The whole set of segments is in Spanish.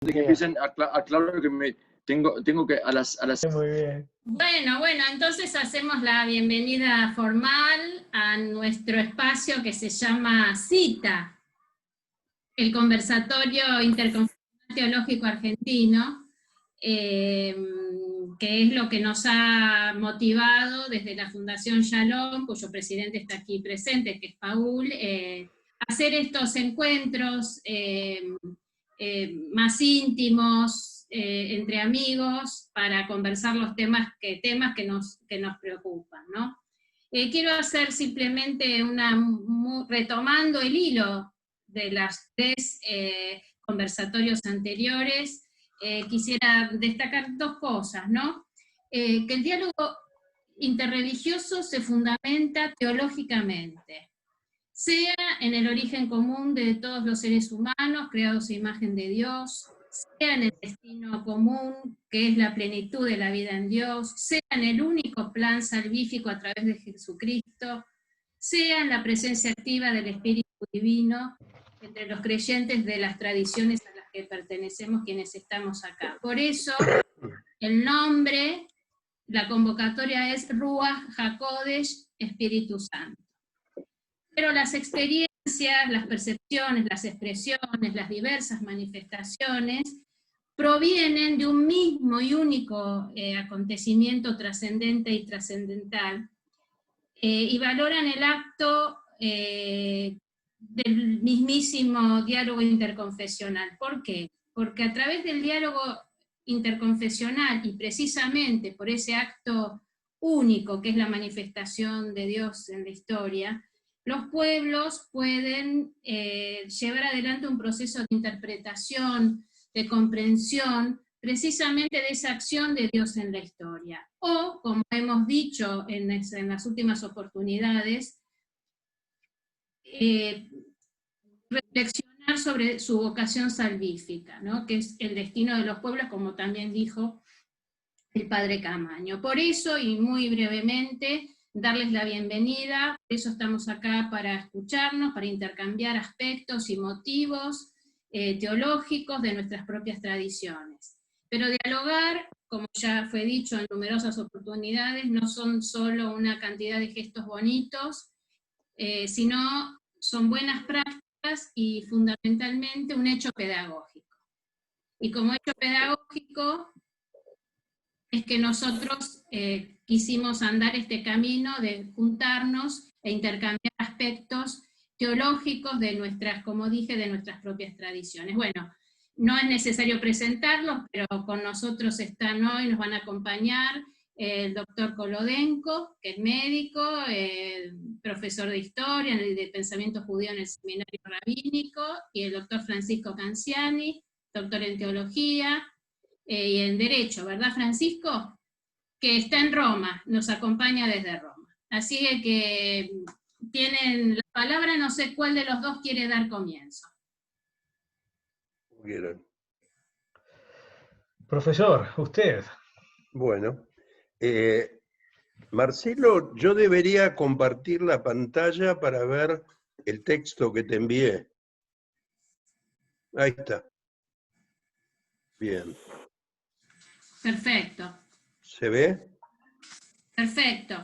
de que empiecen, aclaro que tengo que a las... Muy bien. Bueno, entonces hacemos la bienvenida formal a nuestro espacio que se llama CITA, el Conversatorio Interconfesional Teológico Argentino, que es lo que nos ha motivado desde la Fundación Shalom, cuyo presidente está aquí presente, que es Paul, hacer estos encuentros más íntimos, entre amigos, para conversar los temas que nos preocupan, ¿no? Quiero hacer simplemente retomando el hilo de las tres conversatorios anteriores, quisiera destacar dos cosas, ¿no? Que el diálogo interreligioso se fundamenta teológicamente, sea en el origen común de todos los seres humanos, creados a imagen de Dios, sea en el destino común, que es la plenitud de la vida en Dios, sea en el único plan salvífico a través de Jesucristo, sea en la presencia activa del Espíritu Divino entre los creyentes de las tradiciones a las que pertenecemos quienes estamos acá. Por eso, el nombre, la convocatoria es Ruach HaKodesh, Espíritu Santo. Pero las experiencias, las percepciones, las expresiones, las diversas manifestaciones, provienen de un mismo y único acontecimiento trascendente y trascendental, y valoran el acto del mismísimo diálogo interconfesional. ¿Por qué? Porque a través del diálogo interconfesional, y precisamente por ese acto único que es la manifestación de Dios en la historia, los pueblos pueden llevar adelante un proceso de interpretación, de comprensión, precisamente de esa acción de Dios en la historia. O, como hemos dicho en las últimas oportunidades, reflexionar sobre su vocación salvífica, ¿no? Que es el destino de los pueblos, como también dijo el padre Camaño. Por eso, y muy brevemente, darles la bienvenida, por eso estamos acá para escucharnos, para intercambiar aspectos y motivos teológicos de nuestras propias tradiciones. Pero dialogar, como ya fue dicho en numerosas oportunidades, no son solo una cantidad de gestos bonitos, sino son buenas prácticas y fundamentalmente un hecho pedagógico. Y como hecho pedagógico es que nosotros quisimos andar este camino de juntarnos e intercambiar aspectos teológicos de nuestras, como dije, de nuestras propias tradiciones. Bueno, no es necesario presentarlos, pero con nosotros están hoy, nos van a acompañar el doctor Kolodenko, que es médico, profesor de historia, de pensamiento judío en el seminario rabínico, y el doctor Francisco Canciani, doctor en teología y en derecho, ¿verdad, Francisco? Que está en Roma, nos acompaña desde Roma. Así que tienen la palabra, no sé cuál de los dos quiere dar comienzo. Bien. Profesor, usted. Bueno, Marcelo, yo debería compartir la pantalla para ver el texto que te envié. Ahí está. Bien. Perfecto. ¿Se ve? Perfecto.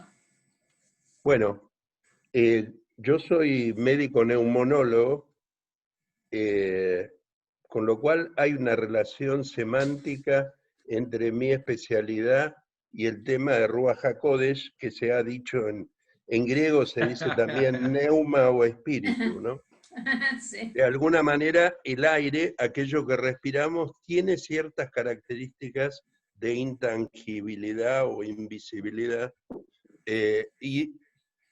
Bueno, yo soy médico neumonólogo, con lo cual hay una relación semántica entre mi especialidad y el tema de Ruach HaKodesh, que se ha dicho en griego, se dice también neuma o espíritu, ¿no? Sí. De alguna manera, el aire, aquello que respiramos, tiene ciertas características de intangibilidad o invisibilidad, y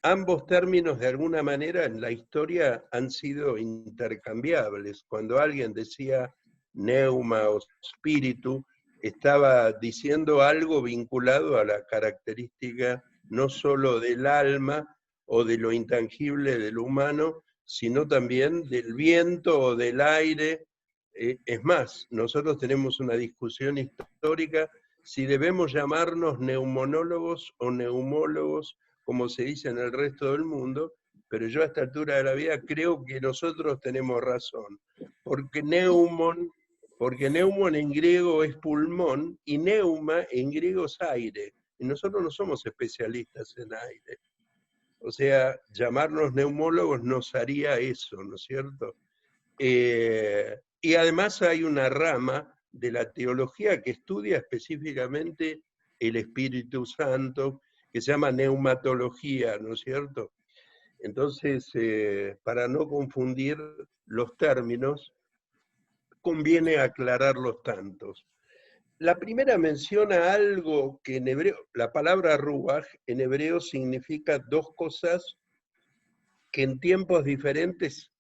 ambos términos, de alguna manera, en la historia han sido intercambiables. Cuando alguien decía neuma o espíritu, estaba diciendo algo vinculado a la característica no solo del alma o de lo intangible del humano, sino también del viento o del aire. Es más, nosotros tenemos una discusión histórica si debemos llamarnos neumonólogos o neumólogos, como se dice en el resto del mundo, pero yo a esta altura de la vida creo que nosotros tenemos razón, porque neumon porque neumon en griego es pulmón y neuma en griego es aire. Y nosotros no somos especialistas en aire. O sea, llamarnos neumólogos nos haría eso, ¿no es cierto? Y además hay una rama de la teología que estudia específicamente el Espíritu Santo, que se llama neumatología, ¿no es cierto? Entonces, para no confundir los términos, conviene aclarar los tantos. La primera menciona algo que en hebreo, la palabra ruach en hebreo significa dos cosas que en tiempos diferentes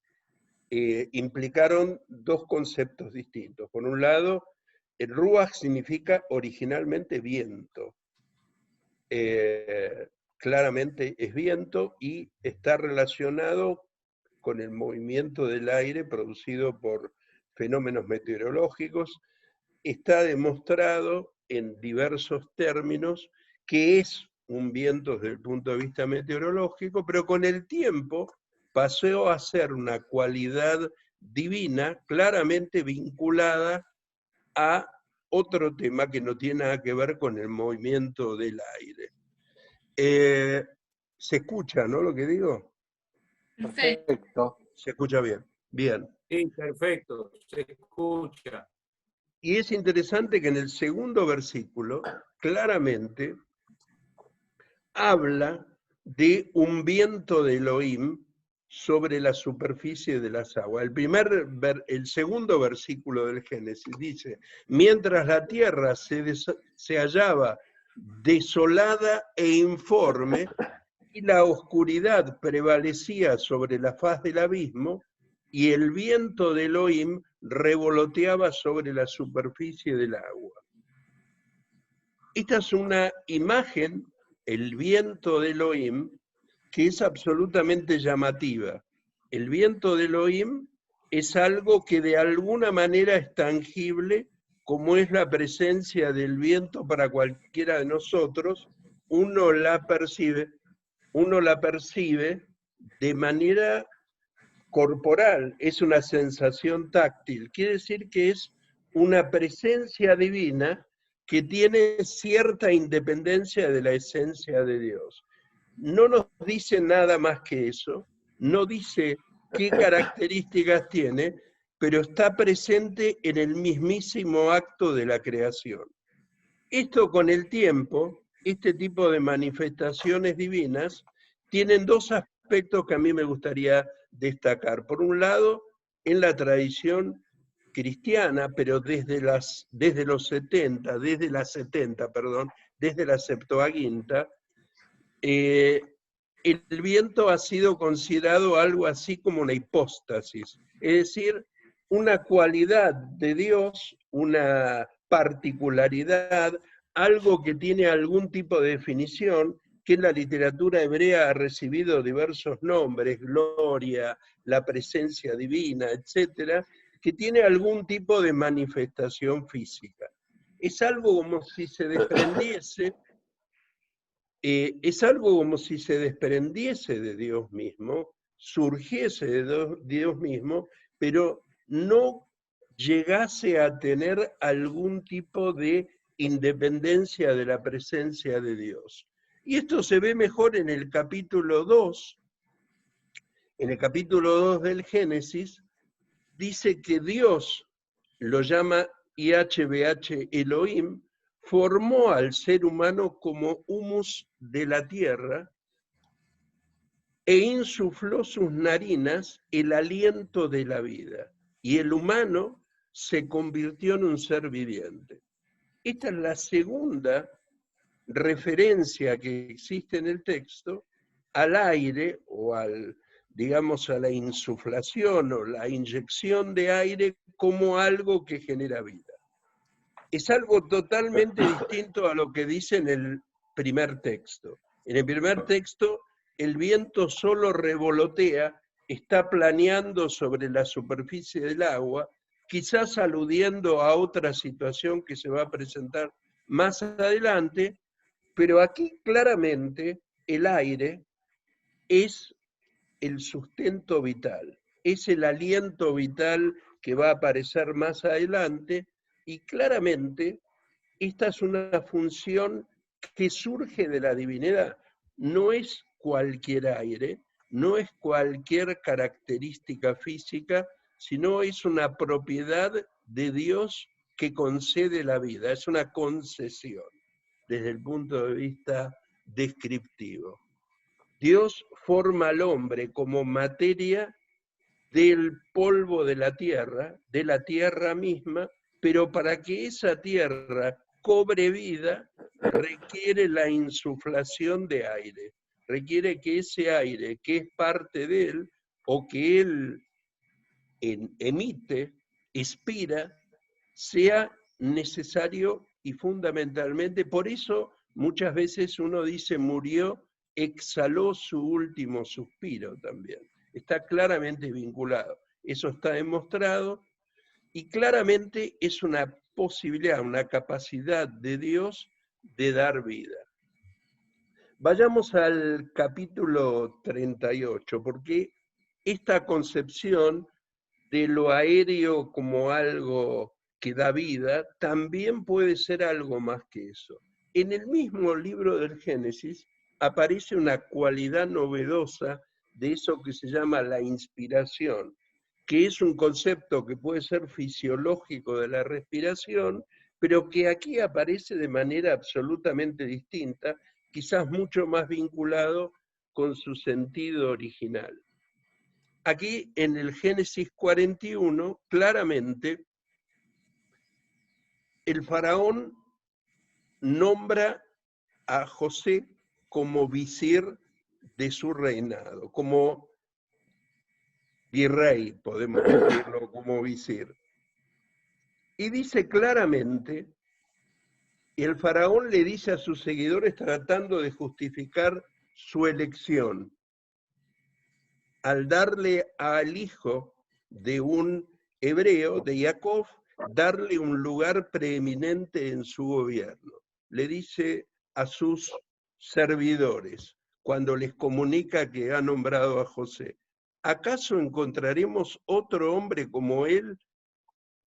implicaron dos conceptos distintos. Por un lado, el ruach significa originalmente viento. Claramente es viento y está relacionado con el movimiento del aire producido por fenómenos meteorológicos. Está demostrado en diversos términos que es un viento desde el punto de vista meteorológico, pero con el tiempo pasó a ser una cualidad divina claramente vinculada a otro tema que no tiene nada que ver con el movimiento del aire. ¿Se escucha, no, lo que digo? Perfecto. Se escucha bien. Bien. Sí, perfecto, se escucha. Y es interesante que en el segundo versículo claramente habla de un viento de Elohim sobre la superficie de las aguas. El segundo versículo del Génesis dice: mientras la tierra se hallaba desolada e informe y la oscuridad prevalecía sobre la faz del abismo, y el viento de Elohim revoloteaba sobre la superficie del agua. Esta es una imagen, el viento de Elohim, que es absolutamente llamativa. El viento de Elohim es algo que de alguna manera es tangible, como es la presencia del viento para cualquiera de nosotros. Uno la percibe de manera corporal, es una sensación táctil. Quiere decir que es una presencia divina que tiene cierta independencia de la esencia de Dios. No nos dice nada más que eso, no dice qué características tiene, pero está presente en el mismísimo acto de la creación. Esto con el tiempo, este tipo de manifestaciones divinas, tienen dos aspectos que a mí me gustaría destacar. Por un lado, en la tradición cristiana, pero desde la Septuaginta, el viento ha sido considerado algo así como una hipóstasis, es decir, una cualidad de Dios, una particularidad, algo que tiene algún tipo de definición, que en la literatura hebrea ha recibido diversos nombres, gloria, la presencia divina, etcétera, que tiene algún tipo de manifestación física. Es algo como si se desprendiese, de Dios mismo, surgiese de Dios mismo, pero no llegase a tener algún tipo de independencia de la presencia de Dios. Y esto se ve mejor en el capítulo 2. En el capítulo 2 del Génesis, dice que Dios, lo llama IHBH Elohim, formó al ser humano como humus de la tierra e insufló sus narinas el aliento de la vida. Y el humano se convirtió en un ser viviente. Esta es la segunda referencia que existe en el texto al aire o digamos a la insuflación o la inyección de aire como algo que genera vida. Es algo totalmente distinto a lo que dice en el primer texto. En el primer texto, el viento solo revolotea, está planeando sobre la superficie del agua, quizás aludiendo a otra situación que se va a presentar más adelante, pero aquí claramente el aire es el sustento vital, es el aliento vital que va a aparecer más adelante, y claramente esta es una función que surge de la divinidad. No es cualquier aire, no es cualquier característica física, sino es una propiedad de Dios que concede la vida, es una concesión desde el punto de vista descriptivo. Dios forma al hombre como materia del polvo de la tierra misma, pero para que esa tierra cobre vida, requiere la insuflación de aire, requiere que ese aire, que es parte de él, o que él emite, expira, sea necesario y fundamentalmente, por eso muchas veces uno dice murió, exhaló su último suspiro también. Está claramente vinculado. Eso está demostrado y claramente es una posibilidad, una capacidad de Dios de dar vida. Vayamos al capítulo 38, porque esta concepción de lo aéreo como algo que da vida, también puede ser algo más que eso. En el mismo libro del Génesis aparece una cualidad novedosa de eso que se llama la inspiración, que es un concepto que puede ser fisiológico de la respiración, pero que aquí aparece de manera absolutamente distinta, quizás mucho más vinculado con su sentido original. Aquí en el Génesis 41, claramente, el faraón nombra a José como visir de su reinado, como virrey, podemos decirlo, como visir. Y dice claramente, el faraón le dice a sus seguidores tratando de justificar su elección, al darle al hijo de un hebreo, de Jacob, darle un lugar preeminente en su gobierno. Le dice a sus servidores, cuando les comunica que ha nombrado a José, ¿acaso encontraremos otro hombre como él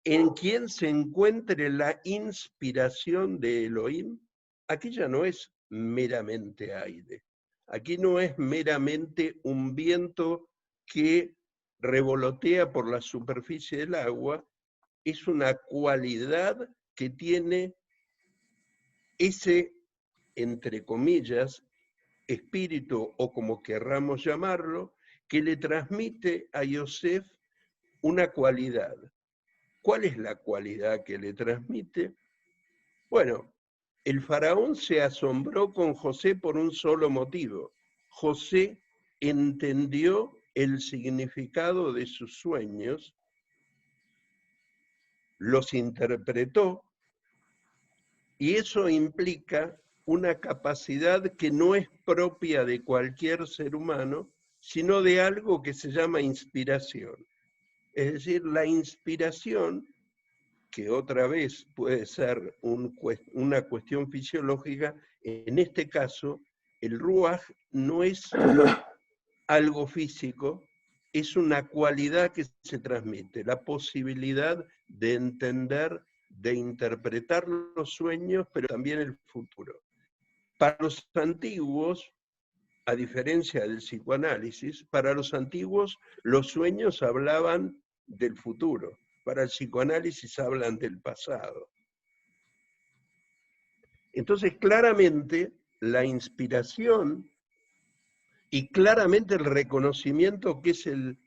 en quien se encuentre la inspiración de Elohim? Aquí ya no es meramente aire. Aquí no es meramente un viento que revolotea por la superficie del agua, es una cualidad que tiene ese, entre comillas, espíritu, o como querramos llamarlo, que le transmite a Yosef una cualidad. ¿Cuál es la cualidad que le transmite? Bueno, el faraón se asombró con José por un solo motivo. José entendió el significado de sus sueños, los interpretó, y eso implica una capacidad que no es propia de cualquier ser humano, sino de algo que se llama inspiración. Es decir, la inspiración, que otra vez puede ser una cuestión fisiológica, en este caso, el ruaj no es algo físico, es una cualidad que se transmite, la posibilidad de entender, de interpretar los sueños, pero también el futuro. Para los antiguos, a diferencia del psicoanálisis, para los antiguos los sueños hablaban del futuro. Para el psicoanálisis hablan del pasado. Entonces, claramente, la inspiración y claramente el reconocimiento que es el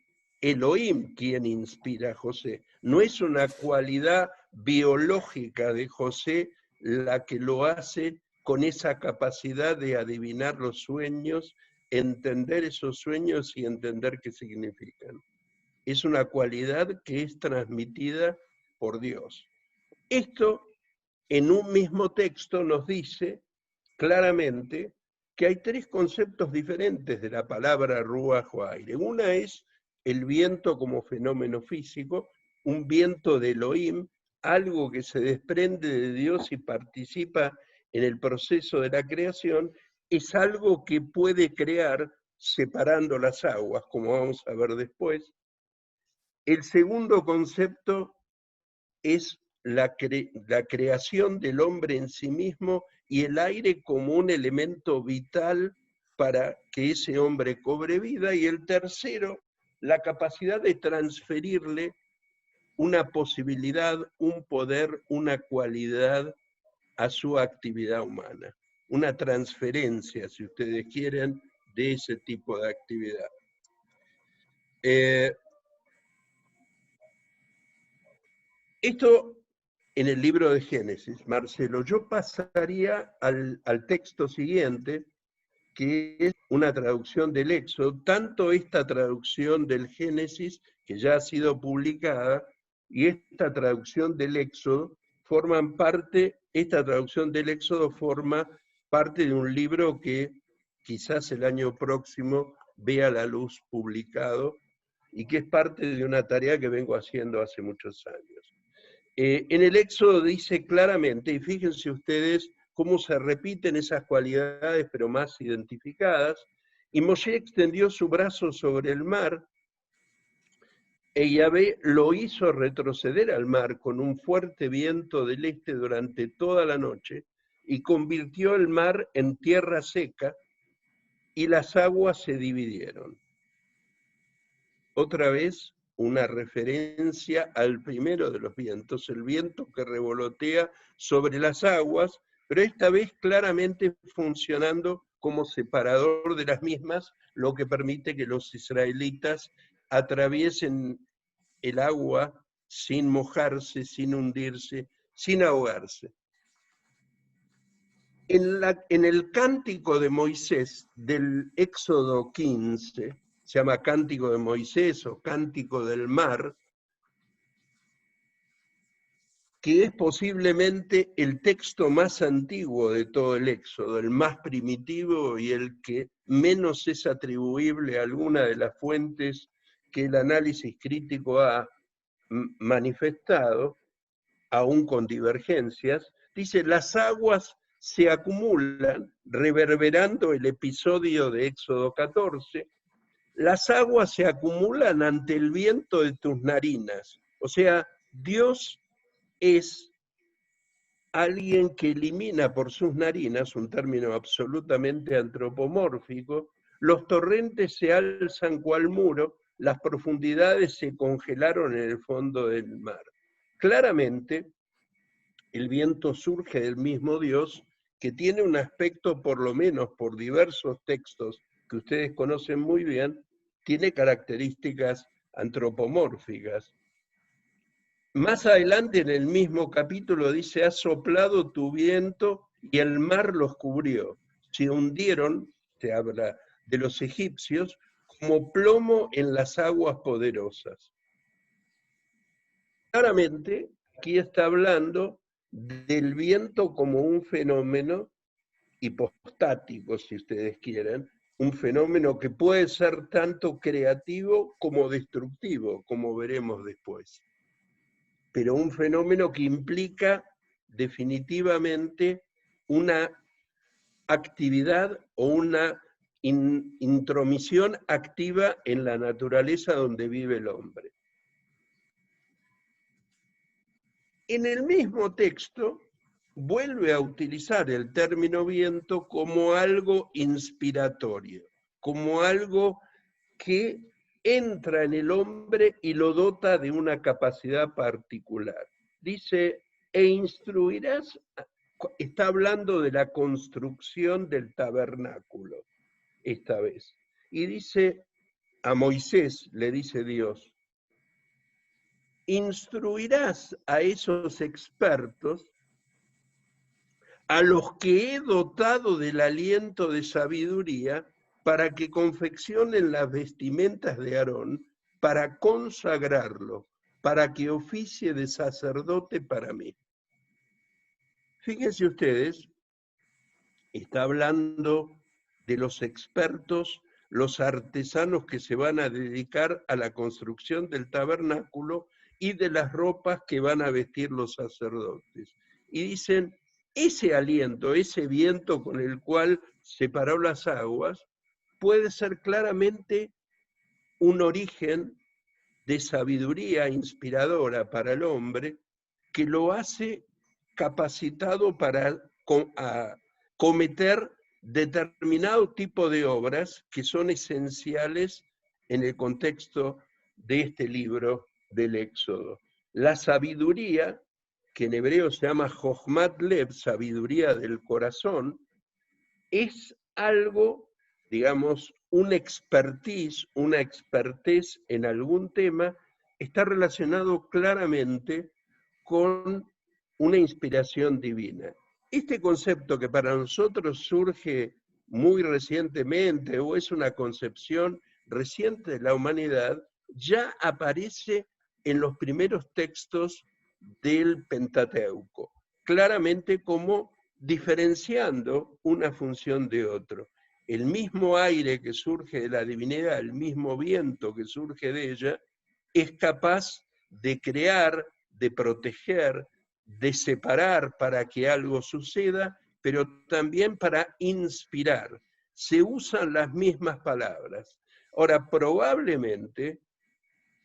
Elohim quien inspira a José. No es una cualidad biológica de José la que lo hace con esa capacidad de adivinar los sueños, entender esos sueños y entender qué significan. Es una cualidad que es transmitida por Dios. Esto, en un mismo texto, nos dice claramente que hay tres conceptos diferentes de la palabra ruaj o aire. Una es el viento como fenómeno físico, un viento de Elohim, algo que se desprende de Dios y participa en el proceso de la creación, es algo que puede crear separando las aguas, como vamos a ver después. El segundo concepto es la creación del hombre en sí mismo y el aire como un elemento vital para que ese hombre cobre vida. Y el tercero, la capacidad de transferirle una posibilidad, un poder, una cualidad a su actividad humana. Una transferencia, si ustedes quieren, de ese tipo de actividad. Esto en el libro de Génesis, Marcelo. Yo pasaría al texto siguiente, que es una traducción del Éxodo, tanto esta traducción del Génesis, que ya ha sido publicada, y esta traducción del Éxodo forman parte, esta traducción del Éxodo forma parte de un libro que quizás el año próximo vea la luz publicado, y que es parte de una tarea que vengo haciendo hace muchos años. En el Éxodo dice claramente, y fíjense ustedes cómo se repiten esas cualidades, pero más identificadas, y Moshe extendió su brazo sobre el mar, e Yahvé lo hizo retroceder al mar con un fuerte viento del este durante toda la noche, y convirtió el mar en tierra seca, y las aguas se dividieron. Otra vez, una referencia al primero de los vientos, el viento que revolotea sobre las aguas, pero esta vez claramente funcionando como separador de las mismas, lo que permite que los israelitas atraviesen el agua sin mojarse, sin hundirse, sin ahogarse. En el cántico de Moisés del Éxodo 15, se llama Cántico de Moisés o Cántico del Mar, que es posiblemente el texto más antiguo de todo el Éxodo, el más primitivo y el que menos es atribuible a alguna de las fuentes que el análisis crítico ha manifestado, aún con divergencias. Dice, las aguas se acumulan, reverberando el episodio de Éxodo 14, las aguas se acumulan ante el viento de tus narinas. O sea, Dios es alguien que elimina por sus narinas, un término absolutamente antropomórfico, los torrentes se alzan cual muro, las profundidades se congelaron en el fondo del mar. Claramente, el viento surge del mismo Dios, que tiene un aspecto, por lo menos por diversos textos que ustedes conocen muy bien, tiene características antropomórficas. Más adelante en el mismo capítulo dice, ha soplado tu viento y el mar los cubrió. Se hundieron, se habla de los egipcios, como plomo en las aguas poderosas. Claramente, aquí está hablando del viento como un fenómeno hipostático, si ustedes quieren, un fenómeno que puede ser tanto creativo como destructivo, como veremos después. Pero un fenómeno que implica definitivamente una actividad o una intromisión activa en la naturaleza donde vive el hombre. En el mismo texto vuelve a utilizar el término viento como algo inspiratorio, como algo que entra en el hombre y lo dota de una capacidad particular. Dice, e instruirás, está hablando de la construcción del tabernáculo, esta vez. Y dice, a Moisés le dice Dios, instruirás a esos expertos, a los que he dotado del aliento de sabiduría, para que confeccionen las vestimentas de Aarón, para consagrarlo, para que oficie de sacerdote para mí. Fíjense ustedes, está hablando de los expertos, los artesanos que se van a dedicar a la construcción del tabernáculo y de las ropas que van a vestir los sacerdotes. Y dicen, ese aliento, ese viento con el cual separó las aguas, puede ser claramente un origen de sabiduría inspiradora para el hombre que lo hace capacitado para cometer determinado tipo de obras que son esenciales en el contexto de este libro del Éxodo. La sabiduría, que en hebreo se llama Jochmat Lev, sabiduría del corazón, es algo, digamos, una expertise en algún tema, está relacionado claramente con una inspiración divina. Este concepto que para nosotros surge muy recientemente o es una concepción reciente de la humanidad, ya aparece en los primeros textos del Pentateuco, claramente como diferenciando una función de otro. El mismo aire que surge de la divinidad, el mismo viento que surge de ella, es capaz de crear, de proteger, de separar para que algo suceda, pero también para inspirar. Se usan las mismas palabras. Ahora, probablemente,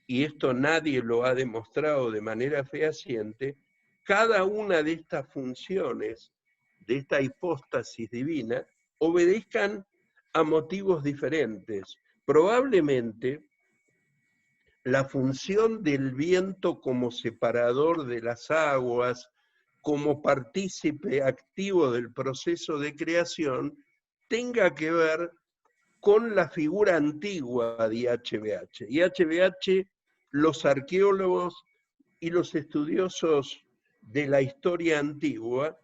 y esto nadie lo ha demostrado de manera fehaciente, cada una de estas funciones, de esta hipóstasis divina, obedezcan a motivos diferentes. Probablemente la función del viento como separador de las aguas, como partícipe activo del proceso de creación, tenga que ver con la figura antigua de IHBH. IHBH, los arqueólogos y los estudiosos de la historia antigua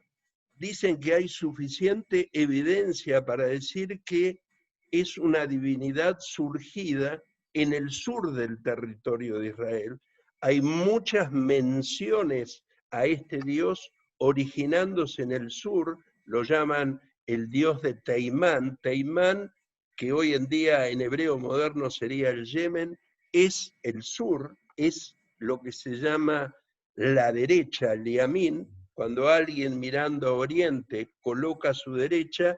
dicen que hay suficiente evidencia para decir que es una divinidad surgida en el sur del territorio de Israel. Hay muchas menciones a este dios originándose en el sur, lo llaman el dios de Teimán. Teimán, que hoy en día en hebreo moderno sería el Yemen, es el sur, es lo que se llama la derecha, el Yamín. Cuando alguien mirando a oriente coloca su derecha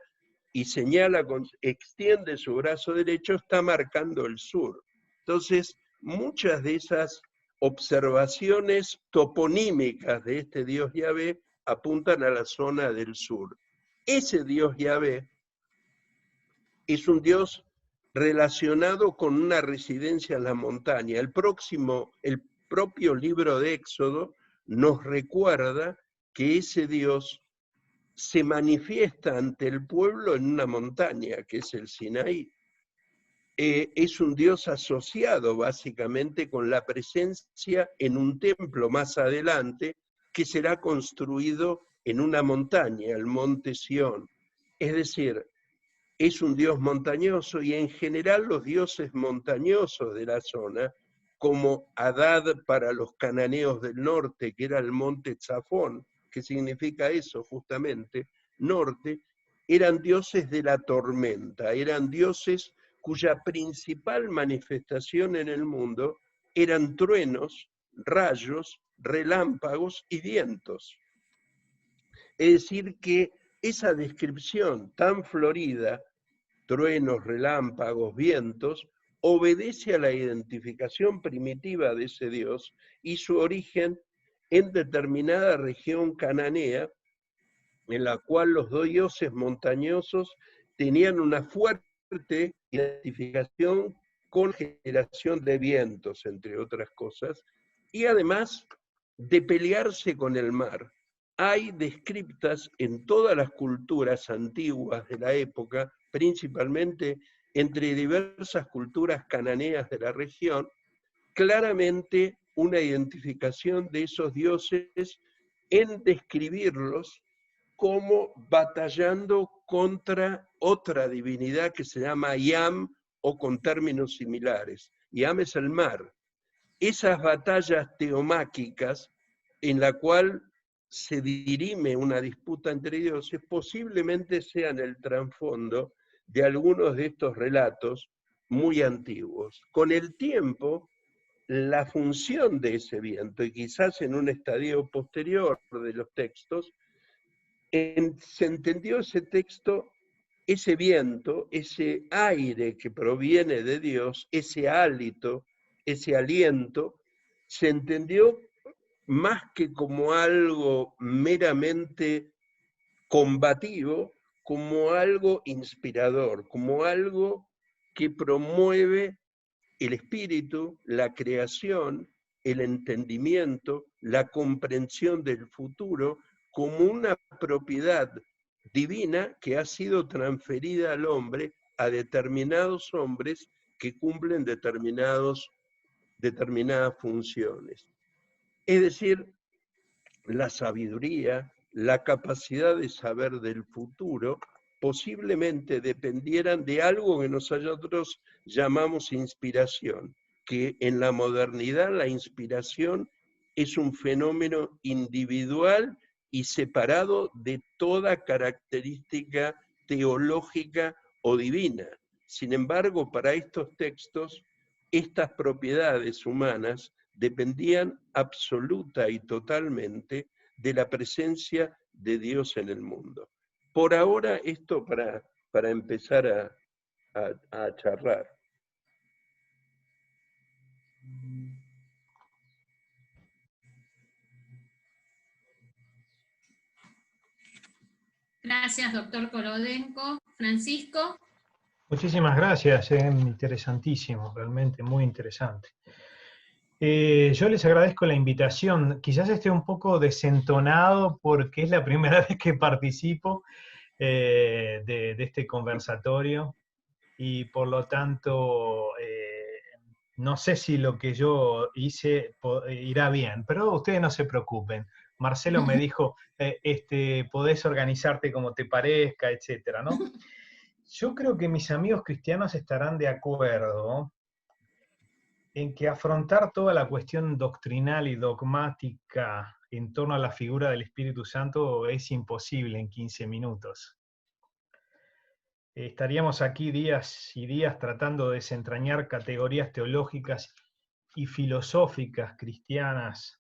y señala, extiende su brazo derecho, está marcando el sur. Entonces, muchas de esas observaciones toponímicas de este dios Yahvé apuntan a la zona del sur. Ese dios Yahvé es un dios relacionado con una residencia en la montaña. El propio libro de Éxodo nos recuerda que ese dios se manifiesta ante el pueblo en una montaña, que es el Sinaí. Es un dios asociado básicamente con la presencia en un templo más adelante que será construido en una montaña, el monte Sión. Es decir, es un dios montañoso y en general los dioses montañosos de la zona, como Adad para los cananeos del norte, que era el monte Tzafón, que significa eso justamente, norte, eran dioses de la tormenta, eran dioses cuya principal manifestación en el mundo eran truenos, rayos, relámpagos y vientos. Es decir, que esa descripción tan florida, truenos, relámpagos, vientos, obedece a la identificación primitiva de ese dios y su origen en determinada región cananea, en la cual los dos dioses montañosos tenían una fuerte identificación con generación de vientos, entre otras cosas, y además de pelearse con el mar. Hay descriptas en todas las culturas antiguas de la época, principalmente entre diversas culturas cananeas de la región, claramente una identificación de esos dioses en describirlos como batallando contra otra divinidad que se llama Yam, o con términos similares. Yam es el mar. Esas batallas teomáquicas en la cual se dirime una disputa entre dioses posiblemente sean el trasfondo de algunos de estos relatos muy antiguos. Con el tiempo, la función de ese viento, y quizás en un estadio posterior de los textos, se entendió ese texto, ese viento, ese aire que proviene de Dios, ese hálito, ese aliento, se entendió más que como algo meramente combativo, como algo inspirador, como algo que promueve el espíritu, la creación, el entendimiento, la comprensión del futuro como una propiedad divina que ha sido transferida al hombre, a determinados hombres que cumplen determinadas funciones. Es decir, la sabiduría, la capacidad de saber del futuro, posiblemente dependieran de algo que nosotros llamamos inspiración, que en la modernidad la inspiración es un fenómeno individual y separado de toda característica teológica o divina. Sin embargo, para estos textos, estas propiedades humanas dependían absoluta y totalmente de la presencia de Dios en el mundo. Por ahora, esto para empezar a charlar. Gracias, doctor Korodenko. Francisco. Muchísimas gracias, interesantísimo, realmente muy interesante. Yo les agradezco la invitación. Quizás esté un poco desentonado porque es la primera vez que participo de este conversatorio y por lo tanto no sé si lo que yo hice irá bien, pero ustedes no se preocupen. Marcelo me dijo, podés organizarte como te parezca, etcétera, ¿no? Yo creo que mis amigos cristianos estarán de acuerdo en que afrontar toda la cuestión doctrinal y dogmática en torno a la figura del Espíritu Santo es imposible en 15 minutos. Estaríamos aquí días y días tratando de desentrañar categorías teológicas y filosóficas cristianas.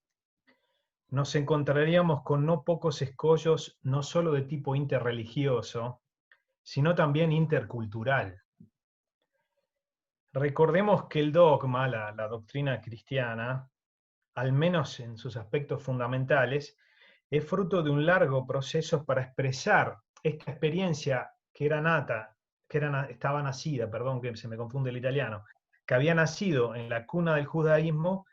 Nos encontraríamos con no pocos escollos, no solo de tipo interreligioso, sino también intercultural. Recordemos que el dogma, la doctrina cristiana, al menos en sus aspectos fundamentales, es fruto de un largo proceso para expresar esta experiencia que era nata, estaba nacida, perdón que se me confunde el italiano, que había nacido en la cuna del judaísmo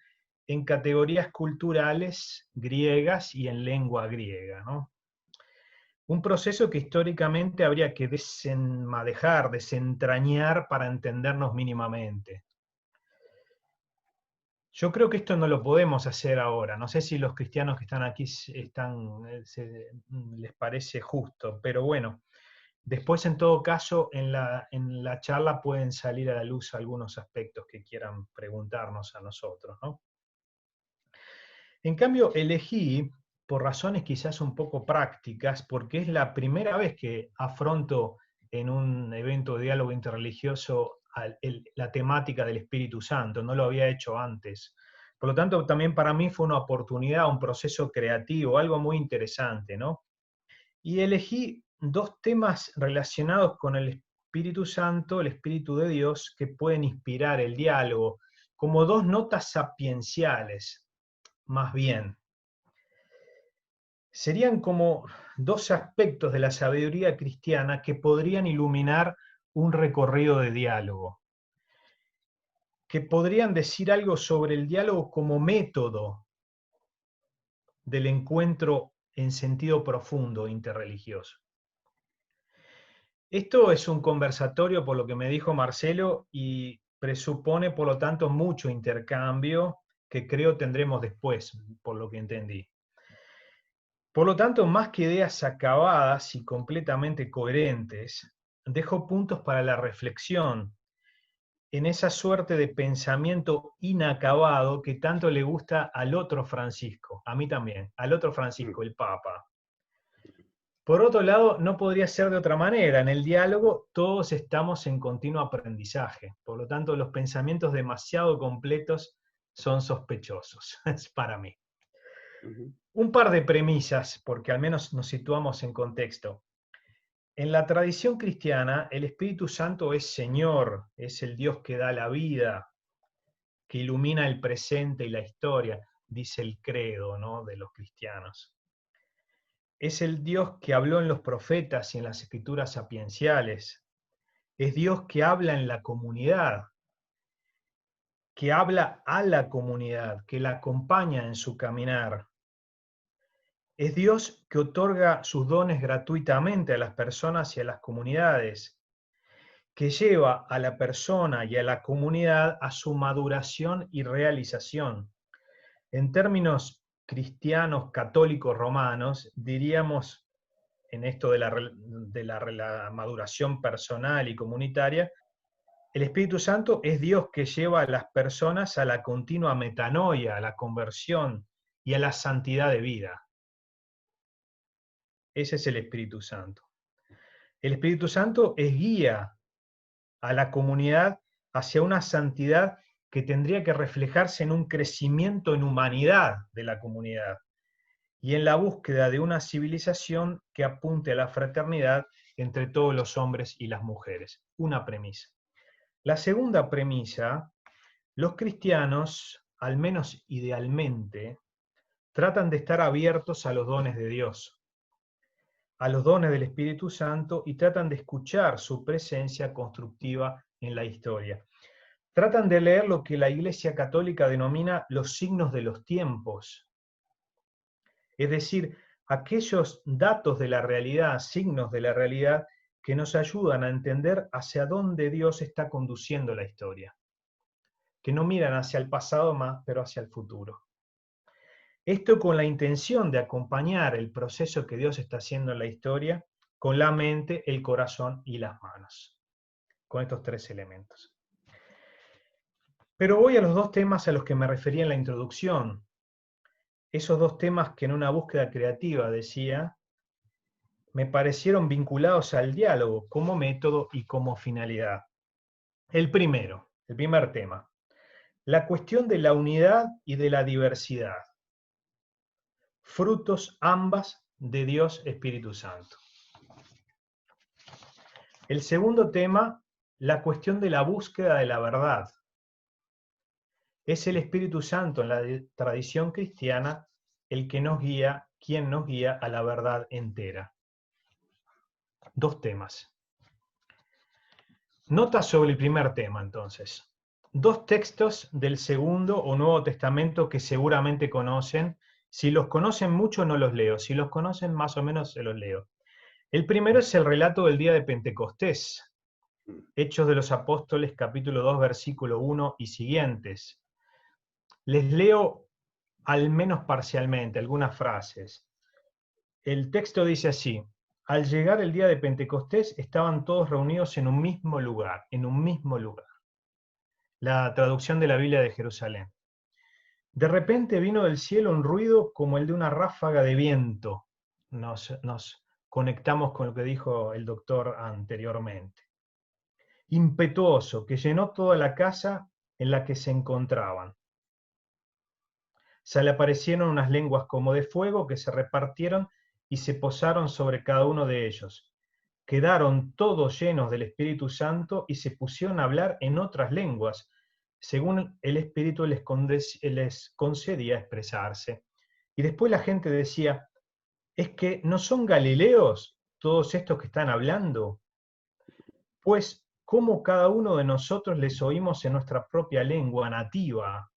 en categorías culturales griegas y en lengua griega, ¿no? Un proceso que históricamente habría que desenmadejar, desentrañar para entendernos mínimamente. Yo creo que esto no lo podemos hacer ahora. No sé si los cristianos que están aquí les parece justo, pero bueno, después en todo caso en la charla pueden salir a la luz algunos aspectos que quieran preguntarnos a nosotros, ¿no? En cambio, elegí, por razones quizás un poco prácticas, porque es la primera vez que afronto en un evento de diálogo interreligioso la temática del Espíritu Santo, no lo había hecho antes. Por lo tanto, también para mí fue una oportunidad, un proceso creativo, algo muy interesante, ¿no? Y elegí dos temas relacionados con el Espíritu Santo, el Espíritu de Dios, que pueden inspirar el diálogo, como dos notas sapienciales, más bien. Serían como dos aspectos de la sabiduría cristiana que podrían iluminar un recorrido de diálogo, que podrían decir algo sobre el diálogo como método del encuentro en sentido profundo interreligioso. Esto es un conversatorio, por lo que me dijo Marcelo, y presupone, por lo tanto, mucho intercambio que creo tendremos después, por lo que entendí. Por lo tanto, más que ideas acabadas y completamente coherentes, dejo puntos para la reflexión en esa suerte de pensamiento inacabado que tanto le gusta al otro Francisco, a mí también, al otro Francisco, el Papa. Por otro lado, no podría ser de otra manera. En el diálogo todos estamos en continuo aprendizaje. Por lo tanto, los pensamientos demasiado completos son sospechosos, para mí. Un par de premisas, porque al menos nos situamos en contexto. En la tradición cristiana, el Espíritu Santo es Señor, es el Dios que da la vida. que ilumina el presente y la historia, dice el credo, ¿no?, de los cristianos. Es el Dios que habló en los profetas y en las escrituras sapienciales. Es Dios que habla en la comunidad, que habla a la comunidad, que la acompaña en su caminar. Es Dios que otorga sus dones gratuitamente a las personas y a las comunidades, que lleva a la persona y a la comunidad a su maduración y realización. En términos cristianos, católicos, romanos, diríamos, en esto de la maduración personal y comunitaria, el Espíritu Santo es Dios que lleva a las personas a la continua metanoia, a la conversión y a la santidad de vida. Ese es el Espíritu Santo. El Espíritu Santo es guía a la comunidad hacia una santidad que tendría que reflejarse en un crecimiento en humanidad de la comunidad y en la búsqueda de una civilización que apunte a la fraternidad entre todos los hombres y las mujeres. Una premisa. La segunda premisa, los cristianos, al menos idealmente, tratan de estar abiertos a los dones de Dios, a los dones del Espíritu Santo, y tratan de escuchar su presencia constructiva en la historia. Tratan de leer lo que la Iglesia Católica denomina los signos de los tiempos, es decir, aquellos datos de la realidad, signos de la realidad, que nos ayudan a entender hacia dónde Dios está conduciendo la historia, que no miran hacia el pasado más, pero hacia el futuro. Esto con la intención de acompañar el proceso que Dios está haciendo en la historia con la mente, el corazón y las manos, con estos tres elementos. Pero voy a los dos temas a los que me refería en la introducción, esos dos temas que en una búsqueda creativa, decía, me parecieron vinculados al diálogo como método y como finalidad. El primer tema, la cuestión de la unidad y de la diversidad, frutos ambas de Dios Espíritu Santo. El segundo tema, la cuestión de la búsqueda de la verdad. Es el Espíritu Santo en la tradición cristiana el que nos guía, quien nos guía a la verdad entera. Dos temas. Nota sobre el primer tema, entonces. Dos textos del Segundo o Nuevo Testamento que seguramente conocen. Si los conocen mucho, no los leo. Si los conocen más o menos, se los leo. El primero es el relato del día de Pentecostés. Hechos de los Apóstoles, capítulo 2, versículo 1 y siguientes. Les leo al menos parcialmente algunas frases. El texto dice así: al llegar el día de Pentecostés estaban todos reunidos en un mismo lugar, La traducción de la Biblia de Jerusalén. De repente vino del cielo un ruido como el de una ráfaga de viento. Nos conectamos con lo que dijo el doctor anteriormente. Impetuoso, que llenó toda la casa en la que se encontraban. Se le aparecieron unas lenguas como de fuego que se repartieron y se posaron sobre cada uno de ellos. Quedaron todos llenos del Espíritu Santo y se pusieron a hablar en otras lenguas, según el Espíritu les concedía expresarse. Y después la gente decía: ¿es que no son galileos todos estos que están hablando? Pues, ¿cómo cada uno de nosotros les oímos en nuestra propia lengua nativa?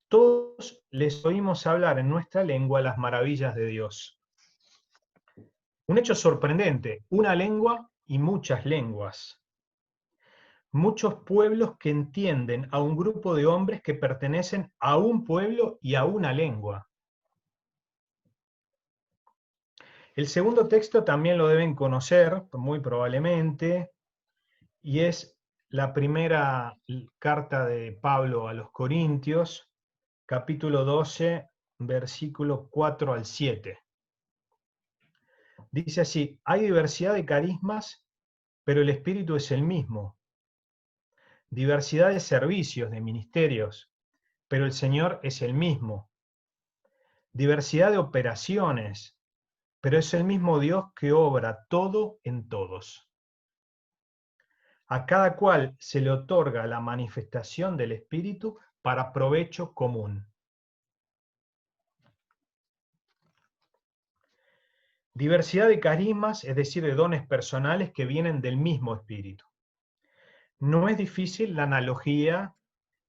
Todos les oímos hablar en nuestra lengua las maravillas de Dios. Un hecho sorprendente, una lengua y muchas lenguas. Muchos pueblos que entienden a un grupo de hombres que pertenecen a un pueblo y a una lengua. El segundo texto también lo deben conocer, muy probablemente, y es la primera carta de Pablo a los Corintios, capítulo 12, versículo 4 al 7. Dice así: hay diversidad de carismas, pero el Espíritu es el mismo. Diversidad de servicios, de ministerios, pero el Señor es el mismo. Diversidad de operaciones, pero es el mismo Dios que obra todo en todos. A cada cual se le otorga la manifestación del Espíritu para provecho común. Diversidad de carismas, es decir, de dones personales que vienen del mismo Espíritu. No es difícil la analogía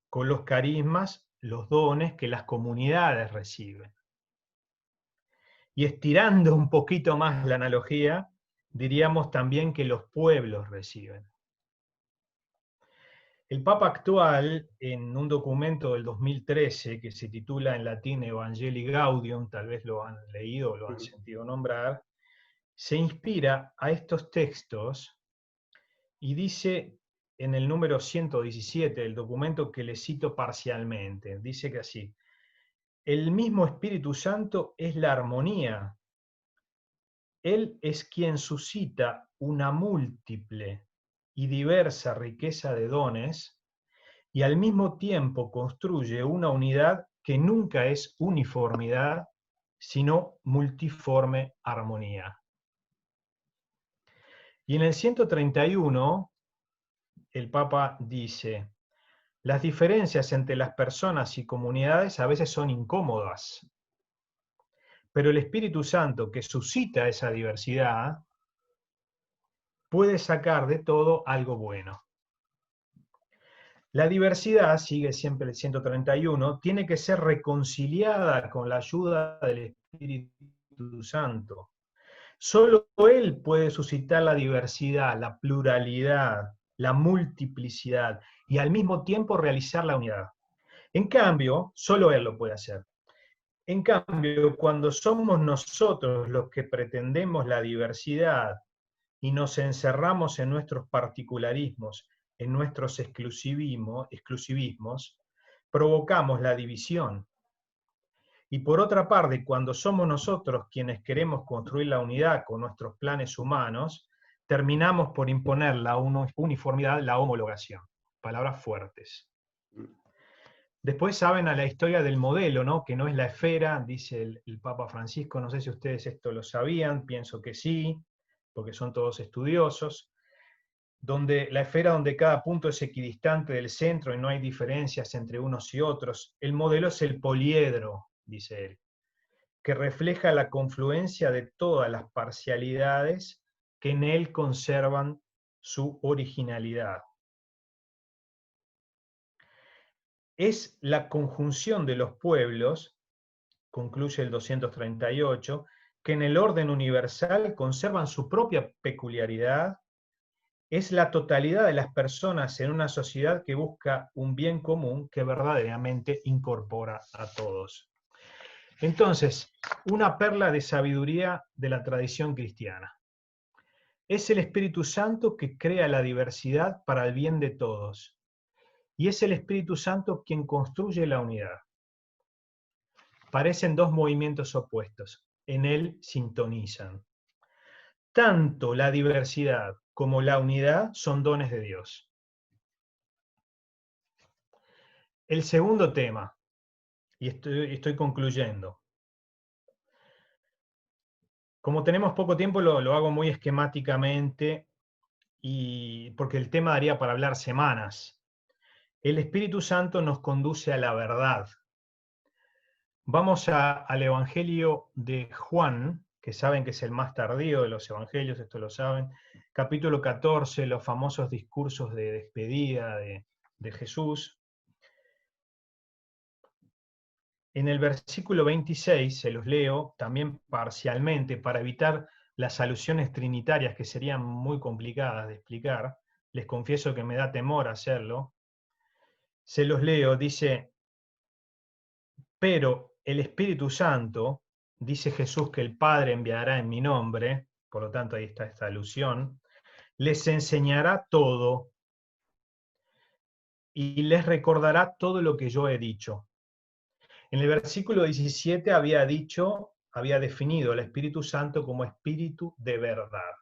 con los carismas, los dones que las comunidades reciben. Y estirando un poquito más la analogía, diríamos también que los pueblos reciben. El Papa actual, en un documento del 2013 que se titula en latín Evangelii Gaudium, tal vez lo han leído o lo han sentido nombrar, se inspira a estos textos y dice en el número 117 del documento, que le cito parcialmente, dice que así: el mismo Espíritu Santo es la armonía. Él es quien suscita una múltiple y diversa riqueza de dones y al mismo tiempo construye una unidad que nunca es uniformidad, sino multiforme armonía. Y en el 131, el Papa dice: las diferencias entre las personas y comunidades a veces son incómodas, pero el Espíritu Santo que suscita esa diversidad puede sacar de todo algo bueno. La diversidad, sigue siempre el 131, tiene que ser reconciliada con la ayuda del Espíritu Santo. Solo Él puede suscitar la diversidad, la pluralidad, la multiplicidad y al mismo tiempo realizar la unidad. En cambio, solo Él lo puede hacer. En cambio, cuando somos nosotros los que pretendemos la diversidad y nos encerramos en nuestros particularismos, en nuestros exclusivismos, provocamos la división. Y por otra parte, cuando somos nosotros quienes queremos construir la unidad con nuestros planes humanos, terminamos por imponer la uniformidad, la homologación. Palabras fuertes. Después saben a la historia del modelo, ¿no? Que no es la esfera, dice el Papa Francisco. No sé si ustedes esto lo sabían, pienso que sí, porque son todos estudiosos. Donde la esfera donde cada punto es equidistante del centro y no hay diferencias entre unos y otros. El modelo es el poliedro, dice él, que refleja la confluencia de todas las parcialidades que en él conservan su originalidad. Es la conjunción de los pueblos, concluye el 238, que en el orden universal conservan su propia peculiaridad. Es la totalidad de las personas en una sociedad que busca un bien común que verdaderamente incorpora a todos. Entonces, una perla de sabiduría de la tradición cristiana. Es el Espíritu Santo que crea la diversidad para el bien de todos. Y es el Espíritu Santo quien construye la unidad. Parecen dos movimientos opuestos. En él sintonizan. Tanto la diversidad como la unidad son dones de Dios. El segundo tema, y estoy concluyendo. Como tenemos poco tiempo, lo hago muy esquemáticamente, porque el tema daría para hablar semanas. El Espíritu Santo nos conduce a la verdad. Vamos al Evangelio de Juan, que saben que es el más tardío de los evangelios, esto lo saben, capítulo 14, los famosos discursos de despedida de Jesús. En el versículo 26, se los leo también parcialmente para evitar las alusiones trinitarias que serían muy complicadas de explicar. Les confieso que me da temor hacerlo. Se los leo, dice: pero el Espíritu Santo, dice Jesús que el Padre enviará en mi nombre, por lo tanto ahí está esta alusión, les enseñará todo y les recordará todo lo que yo he dicho. En el versículo 17 había definido al Espíritu Santo como Espíritu de verdad.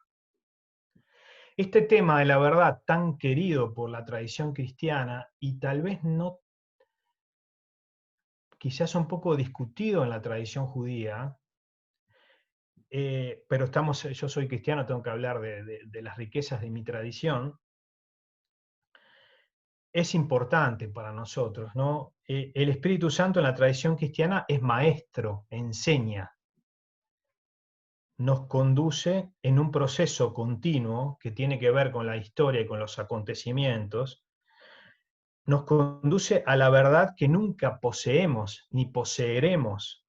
Este tema de la verdad tan querido por la tradición cristiana y tal vez no, quizás un poco discutido en la tradición judía, pero yo soy cristiano, tengo que hablar de las riquezas de mi tradición. es importante para nosotros, ¿no? El Espíritu Santo en la tradición cristiana es maestro, enseña, nos conduce en un proceso continuo que tiene que ver con la historia y con los acontecimientos, nos conduce a la verdad que nunca poseemos ni poseeremos,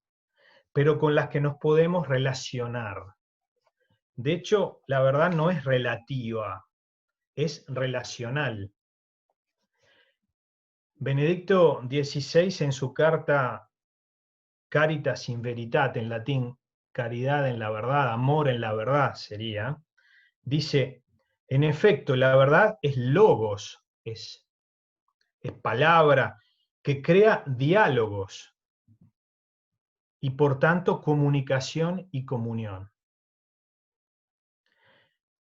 pero con las que nos podemos relacionar. De hecho, la verdad no es relativa, es relacional. Benedicto XVI, en su carta Caritas in Veritate, en latín, caridad en la verdad, amor en la verdad sería, dice, en efecto, la verdad es logos, es palabra que crea diálogos y por tanto comunicación y comunión.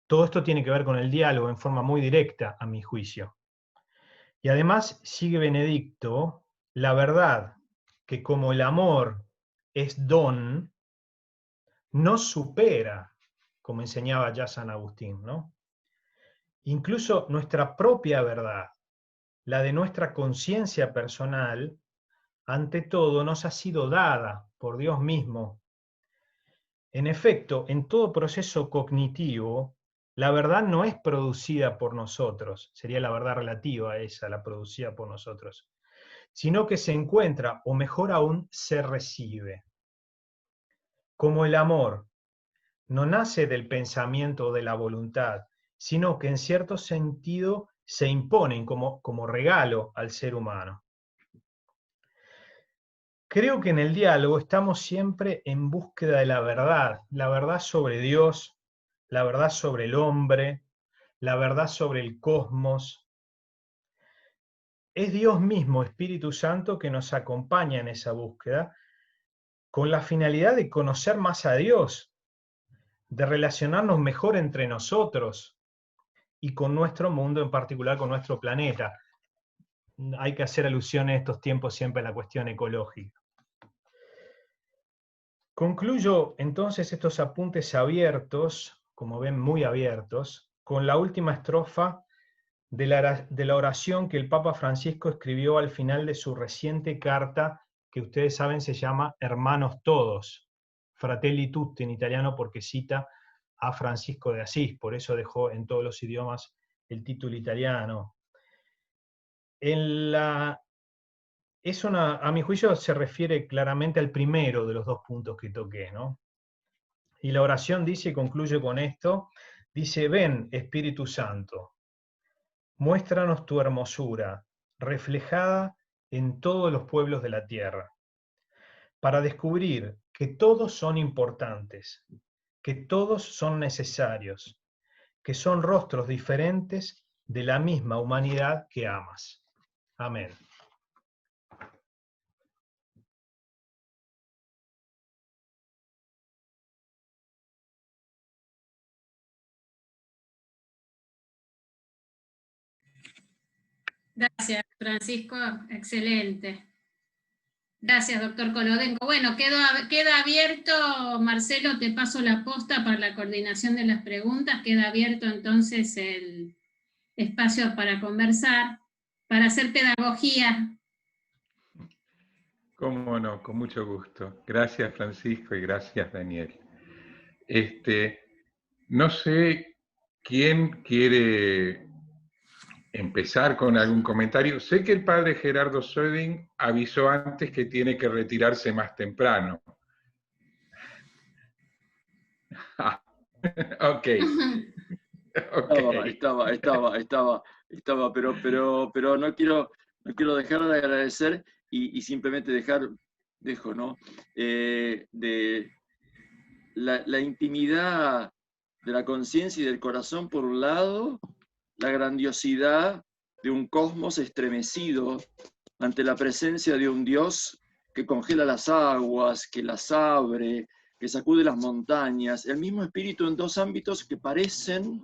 Todo esto tiene que ver con el diálogo en forma muy directa, a mi juicio. Y además, sigue Benedicto, la verdad que como el amor es don, no supera, como enseñaba ya San Agustín, ¿no? Incluso nuestra propia verdad, la de nuestra conciencia personal, ante todo nos ha sido dada por Dios mismo. En efecto, en todo proceso cognitivo, la verdad no es producida por nosotros, sería la verdad relativa a esa, la producida por nosotros, sino que se encuentra, o mejor aún, se recibe. Como el amor no nace del pensamiento o de la voluntad, sino que en cierto sentido se imponen como regalo al ser humano. Creo que en el diálogo estamos siempre en búsqueda de la verdad sobre Dios, la verdad sobre el hombre, la verdad sobre el cosmos. Es Dios mismo, Espíritu Santo, que nos acompaña en esa búsqueda con la finalidad de conocer más a Dios, de relacionarnos mejor entre nosotros y con nuestro mundo, en particular con nuestro planeta. Hay que hacer alusión en estos tiempos siempre a la cuestión ecológica. Concluyo entonces estos apuntes abiertos, como ven muy abiertos, con la última estrofa de la oración que el Papa Francisco escribió al final de su reciente carta, que ustedes saben se llama Hermanos Todos, Fratelli Tutti en italiano, porque cita a Francisco de Asís, por eso dejó en todos los idiomas el título italiano. A mi juicio se refiere claramente al primero de los dos puntos que toqué, ¿no? Y la oración dice, y concluye con esto, dice, ven Espíritu Santo, muéstranos tu hermosura, reflejada en todos los pueblos de la tierra, para descubrir que todos son importantes, que todos son necesarios, que son rostros diferentes de la misma humanidad que amas. Amén. Gracias, Francisco, excelente. Gracias, doctor Colodenco. Bueno, queda abierto, Marcelo, te paso la posta para la coordinación de las preguntas, queda abierto entonces el espacio para conversar, para hacer pedagogía. Cómo no, con mucho gusto. Gracias, Francisco, y gracias, Daniel. No sé quién quiere empezar con algún comentario. Sé que el padre Gerardo Söding avisó antes que tiene que retirarse más temprano. Ok. Estaba, pero no quiero dejar de agradecer y simplemente dejo, ¿no? De la intimidad de la conciencia y del corazón por un lado, la grandiosidad de un cosmos estremecido ante la presencia de un Dios que congela las aguas, que las abre, que sacude las montañas, el mismo espíritu en dos ámbitos que parecen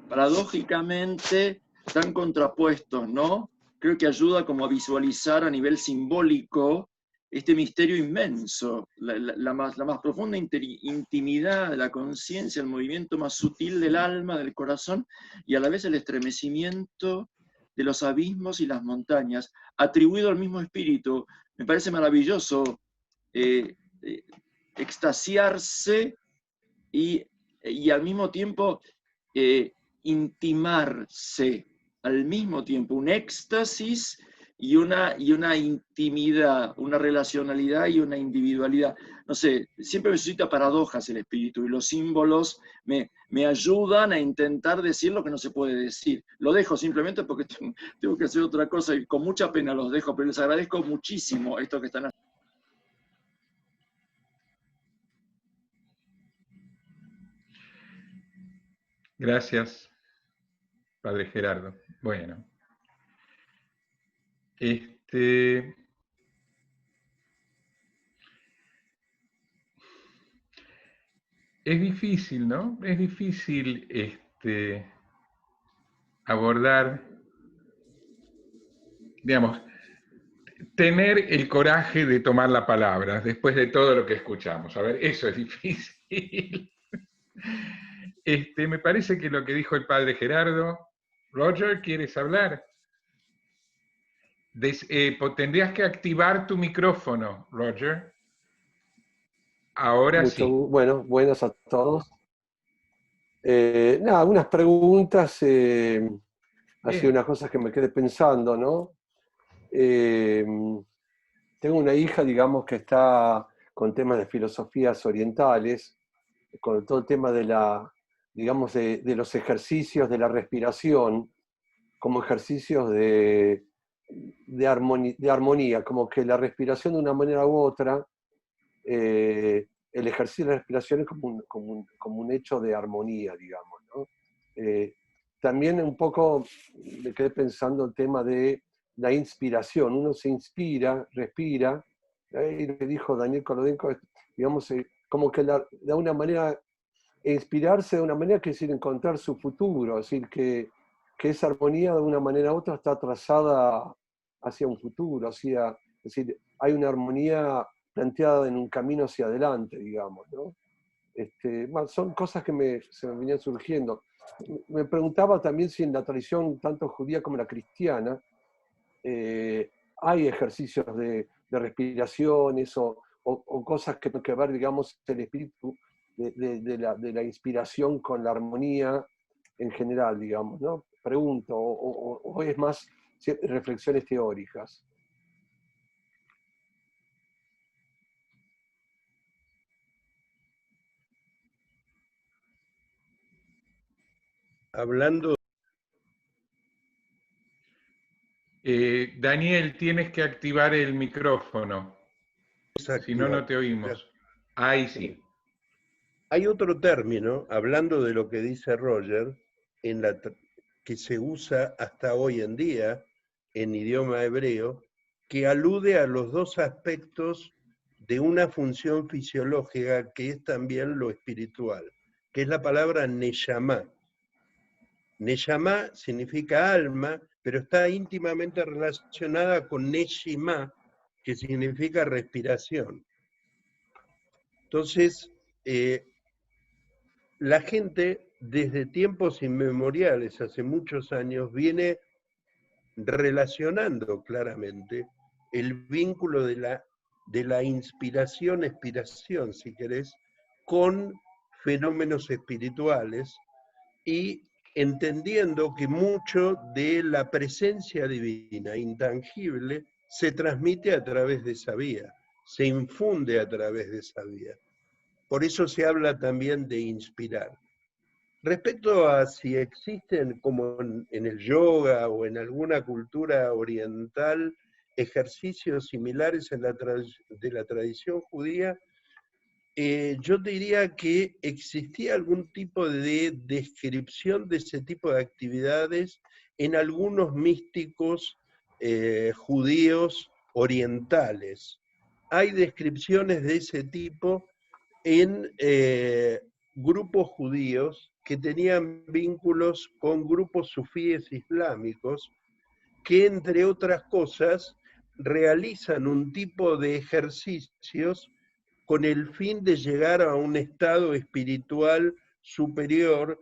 paradójicamente tan contrapuestos, ¿no? Creo que ayuda como a visualizar a nivel simbólico este misterio inmenso, la más profunda intimidad de la conciencia, el movimiento más sutil del alma, del corazón, y a la vez el estremecimiento de los abismos y las montañas, atribuido al mismo espíritu. Me parece maravilloso extasiarse y al mismo tiempo intimarse, al mismo tiempo, un éxtasis y una intimidad, una relacionalidad y una individualidad. No sé, siempre me suscita paradojas el espíritu y los símbolos me ayudan a intentar decir lo que no se puede decir. Lo dejo simplemente porque tengo que hacer otra cosa y con mucha pena los dejo, pero les agradezco muchísimo esto que están haciendo. Gracias, Padre Gerardo. Bueno. Es difícil, ¿no? Es difícil abordar, digamos, tener el coraje de tomar la palabra después de todo lo que escuchamos. A ver, eso es difícil. Me parece que lo que dijo el Padre Gerardo. Roger, ¿quieres hablar? Tendrías que activar tu micrófono, Roger. Ahora sí. Bueno, buenas a todos. Nada, unas preguntas, así unas cosas que me quedé pensando, ¿no? Tengo una hija, digamos, que está con temas de filosofías orientales, con todo el tema de digamos, de los ejercicios de la respiración, como ejercicios de armonía, como que la respiración de una manera u otra, el ejercicio de la respiración es como un hecho de armonía, digamos, ¿no? También un poco me quedé pensando el tema de la inspiración. Uno se inspira, respira, y lo que dijo Daniel Kolodenko, digamos, como que de una manera, inspirarse de una manera quiere decir encontrar su futuro, es decir, que esa armonía de una manera u otra está trazada hacia un futuro, es decir, hay una armonía planteada en un camino hacia adelante, digamos, ¿no? Bueno, son cosas que se me venían surgiendo. Me preguntaba también si en la tradición, tanto judía como la cristiana, hay ejercicios de respiraciones o cosas que tienen que ver, digamos, el espíritu de la inspiración con la armonía en general, digamos, ¿no? Pregunto, o es más reflexiones teóricas. Hablando. Daniel, tienes que activar el micrófono. Si no, no te oímos. Ahí sí. Hay otro término, hablando de lo que dice Roger, que se usa hasta hoy en día en idioma hebreo, que alude a los dos aspectos de una función fisiológica que es también lo espiritual, que es la palabra neshama. Neshama significa alma, pero está íntimamente relacionada con neshima, que significa respiración. Entonces, la gente desde tiempos inmemoriales, hace muchos años, viene relacionando claramente el vínculo de la inspiración, expiración, si querés, con fenómenos espirituales y entendiendo que mucho de la presencia divina, intangible, se transmite a través de esa vía, se infunde a través de esa vía. Por eso se habla también de inspirar. Respecto a si existen, como en el yoga o en alguna cultura oriental, ejercicios similares de la tradición judía, yo diría que existía algún tipo de descripción de ese tipo de actividades en algunos místicos judíos orientales. Hay descripciones de ese tipo en grupos judíos que tenían vínculos con grupos sufíes islámicos que, entre otras cosas, realizan un tipo de ejercicios con el fin de llegar a un estado espiritual superior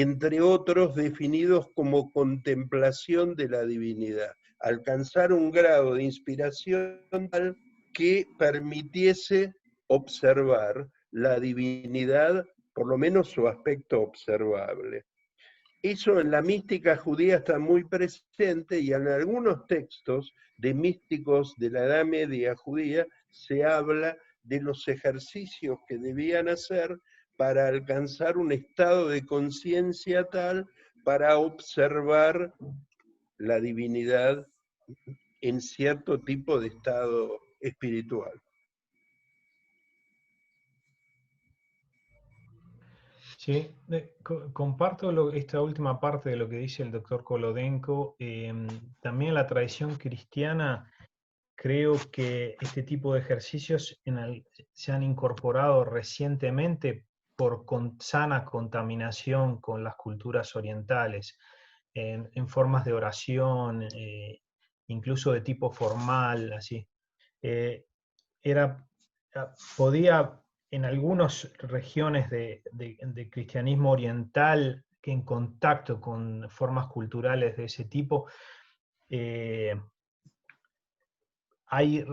entre otros definidos como contemplación de la divinidad, alcanzar un grado de inspiración tal que permitiese observar la divinidad, por lo menos su aspecto observable. Eso en la mística judía está muy presente y en algunos textos de místicos de la Edad Media judía se habla de los ejercicios que debían hacer para alcanzar un estado de conciencia tal para observar la divinidad en cierto tipo de estado espiritual. Sí, comparto esta última parte de lo que dice el doctor Kolodenko. También la tradición cristiana, creo que este tipo de ejercicios se han incorporado recientemente por sana contaminación con las culturas orientales, en formas de oración, incluso de tipo formal, así. Podía en algunas regiones de cristianismo oriental, que en contacto con formas culturales de ese tipo, hay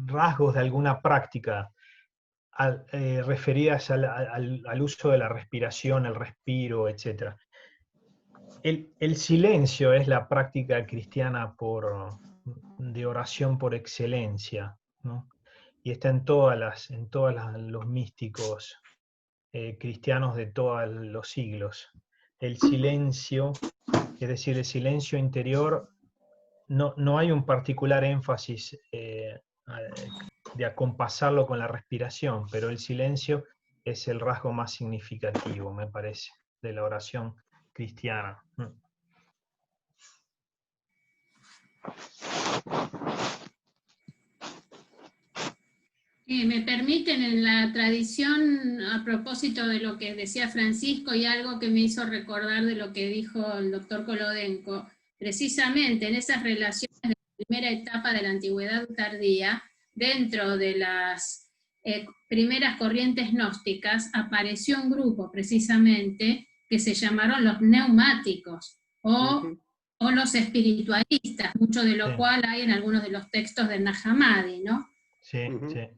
rasgos de alguna práctica referidas al uso de la respiración, el respiro, etc. El silencio es la práctica cristiana de oración por excelencia, ¿no? Y está en todos los místicos cristianos de todos los siglos. El silencio, es decir, el silencio interior, no hay un particular énfasis de acompasarlo con la respiración, pero el silencio es el rasgo más significativo, me parece, de la oración cristiana. Me permiten, en la tradición, a propósito de lo que decía Francisco y algo que me hizo recordar de lo que dijo el doctor Kolodenko, precisamente en esas relaciones de la primera etapa de la antigüedad tardía, dentro de las primeras corrientes gnósticas, apareció un grupo precisamente que se llamaron los neumáticos, o los espiritualistas, mucho de lo cual hay en algunos de los textos del Nag Hammadi, ¿no? Sí, sí.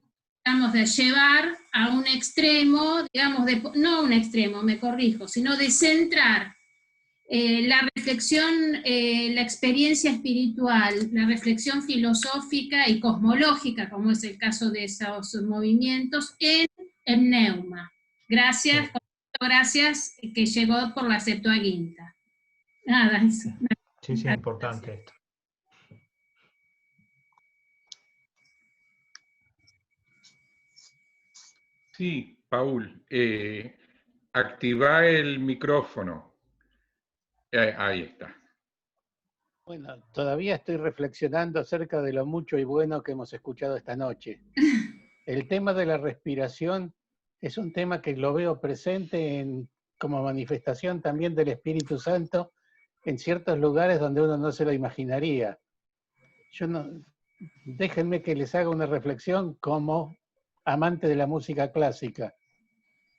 Digamos, de llevar a un extremo, digamos, no a un extremo, me corrijo, sino de centrar la reflexión, la experiencia espiritual, la reflexión filosófica y cosmológica, como es el caso de esos movimientos, en el Neuma. Gracias, gracias que llegó por la Septuaginta. Nada, eso. Sí, es importante esto. Sí, Paul, activa el micrófono. Ahí está. Bueno, todavía estoy reflexionando acerca de lo mucho y bueno que hemos escuchado esta noche. El tema de la respiración es un tema que lo veo presente como manifestación también del Espíritu Santo en ciertos lugares donde uno no se lo imaginaría. Déjenme que les haga una reflexión como amante de la música clásica.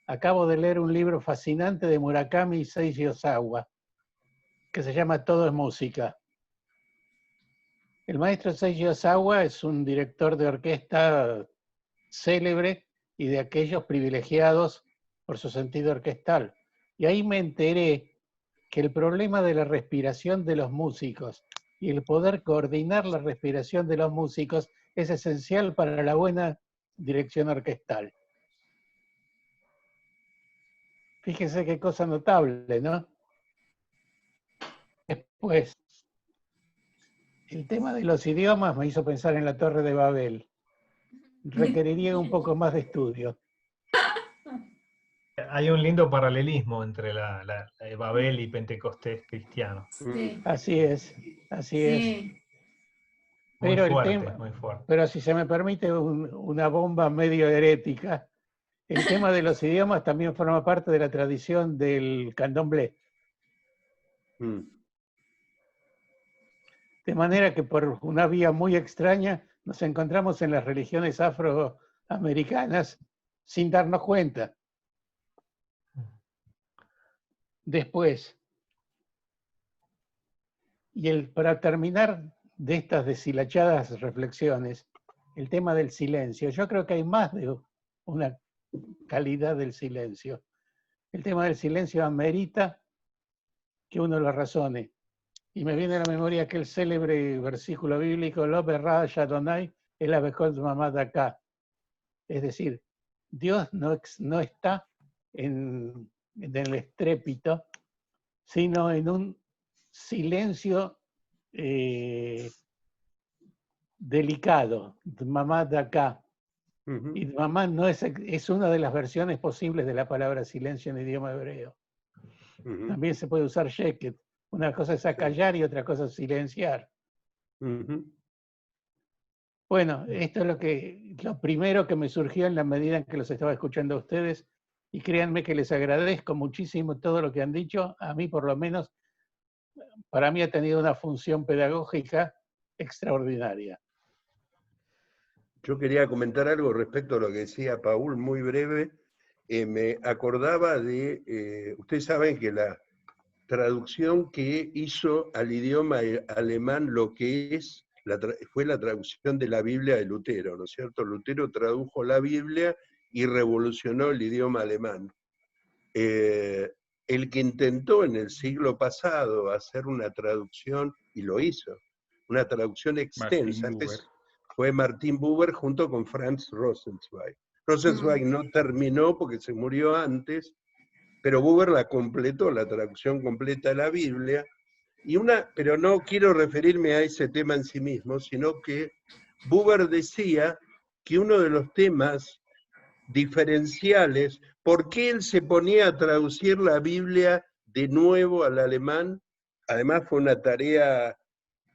Acabo de leer un libro fascinante de Murakami Seiji Ozawa, que se llama Todo es música. El maestro Seiji Ozawa es un director de orquesta célebre y de aquellos privilegiados por su sentido orquestal. Y ahí me enteré que el problema de la respiración de los músicos y el poder coordinar la respiración de los músicos es esencial para la buena dirección orquestal. Fíjese qué cosa notable, ¿no? Después, el tema de los idiomas me hizo pensar en la Torre de Babel. Requeriría un poco más de estudio. Hay un lindo paralelismo entre Babel y Pentecostés cristiano. Sí. Así es, así es. Pero Muy fuerte, el tema, muy fuerte. pero si se me permite una bomba medio herética, el tema de los idiomas también forma parte de la tradición del candomblé. De manera que por una vía muy extraña nos encontramos en las religiones afroamericanas sin darnos cuenta. Después, para terminar de estas deshilachadas reflexiones, el tema del silencio. Yo creo que hay más de una calidad del silencio. El tema del silencio amerita que uno lo razone. Y me viene a la memoria aquel célebre versículo bíblico, Lo berra Adonai el abejot mamá de acá. Es decir, Dios no está en el estrépito, sino en un silencio delicado, mamá de acá. Y mamá no es una de las versiones posibles de la palabra silencio en idioma hebreo. También se puede usar sheket. Una cosa es acallar y otra cosa es silenciar. Bueno, esto es lo primero que me surgió en la medida en que los estaba escuchando a ustedes, y créanme que les agradezco muchísimo todo lo que han dicho. A mí, por lo menos, para mí ha tenido una función pedagógica extraordinaria. Yo quería comentar algo respecto a lo que decía Paul, muy breve. Me acordaba de, ustedes saben que la traducción que hizo al idioma alemán lo que es, fue la traducción de la Biblia de Lutero, ¿no es cierto? Lutero tradujo la Biblia y revolucionó el idioma alemán. El que intentó en el siglo pasado hacer una traducción, y lo hizo, una traducción extensa, fue Martin Buber junto con Franz Rosenzweig. Rosenzweig no terminó porque se murió antes, pero Buber la completó, la traducción completa de la Biblia, pero no quiero referirme a ese tema en sí mismo, sino que Buber decía que uno de los temas diferenciales, ¿por qué él se ponía a traducir la Biblia de nuevo al alemán? Además fue una tarea,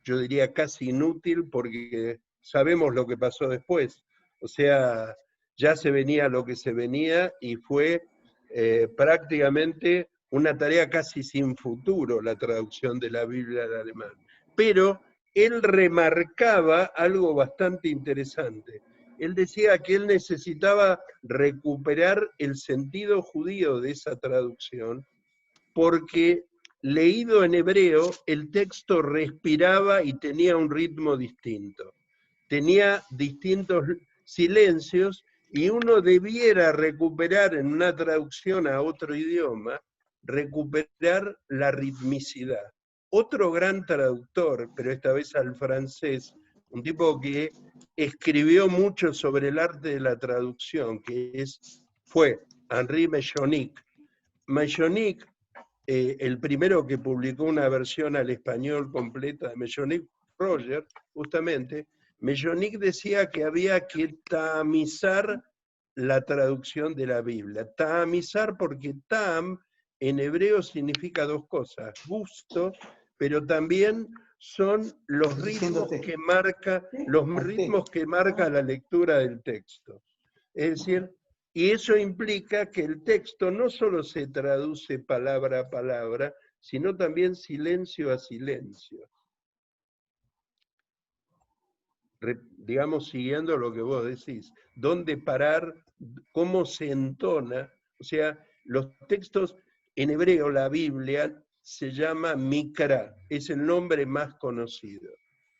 yo diría, casi inútil, porque sabemos lo que pasó después. O sea, ya se venía lo que se venía y fue prácticamente una tarea casi sin futuro la traducción de la Biblia al alemán. Pero él remarcaba algo bastante interesante. Él decía que él necesitaba recuperar el sentido judío de esa traducción, porque leído en hebreo, el texto respiraba y tenía un ritmo distinto. Tenía distintos silencios y uno debiera recuperar en una traducción a otro idioma, recuperar la ritmicidad. Otro gran traductor, pero esta vez al francés, un tipo que escribió mucho sobre el arte de la traducción, fue Henri Mechonic. Mechonic, el primero que publicó una versión al español completa de Mechonic, Roger, justamente, Mechonic decía que había que tamizar la traducción de la Biblia. Tamizar porque tam en hebreo significa dos cosas, gusto, pero también son los ritmos que marca la lectura del texto. Es decir, y eso implica que el texto no solo se traduce palabra a palabra, sino también silencio a silencio. Digamos, siguiendo lo que vos decís, dónde parar, cómo se entona. O sea, los textos en hebreo, la Biblia, se llama Mikra, es el nombre más conocido.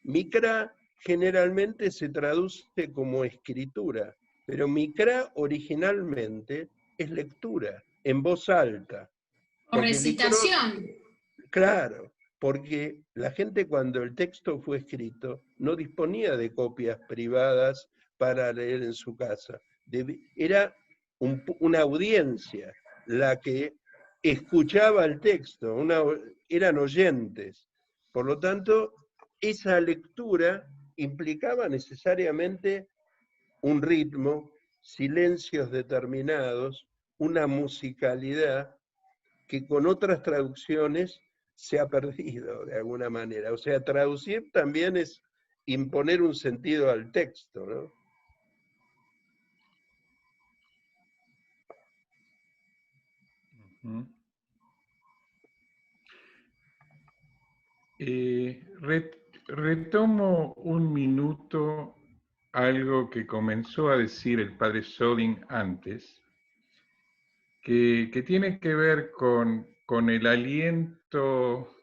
Mikra generalmente se traduce como escritura, pero Mikra originalmente es lectura, en voz alta. O recitación. Claro, porque la gente cuando el texto fue escrito no disponía de copias privadas para leer en su casa. Era una audiencia la que escuchaba el texto, eran oyentes. Por lo tanto, esa lectura implicaba necesariamente un ritmo, silencios determinados, una musicalidad que con otras traducciones se ha perdido de alguna manera. O sea, traducir también es imponer un sentido al texto, ¿no? Retomo un minuto algo que comenzó a decir el padre Soding antes, que tiene que ver con con el aliento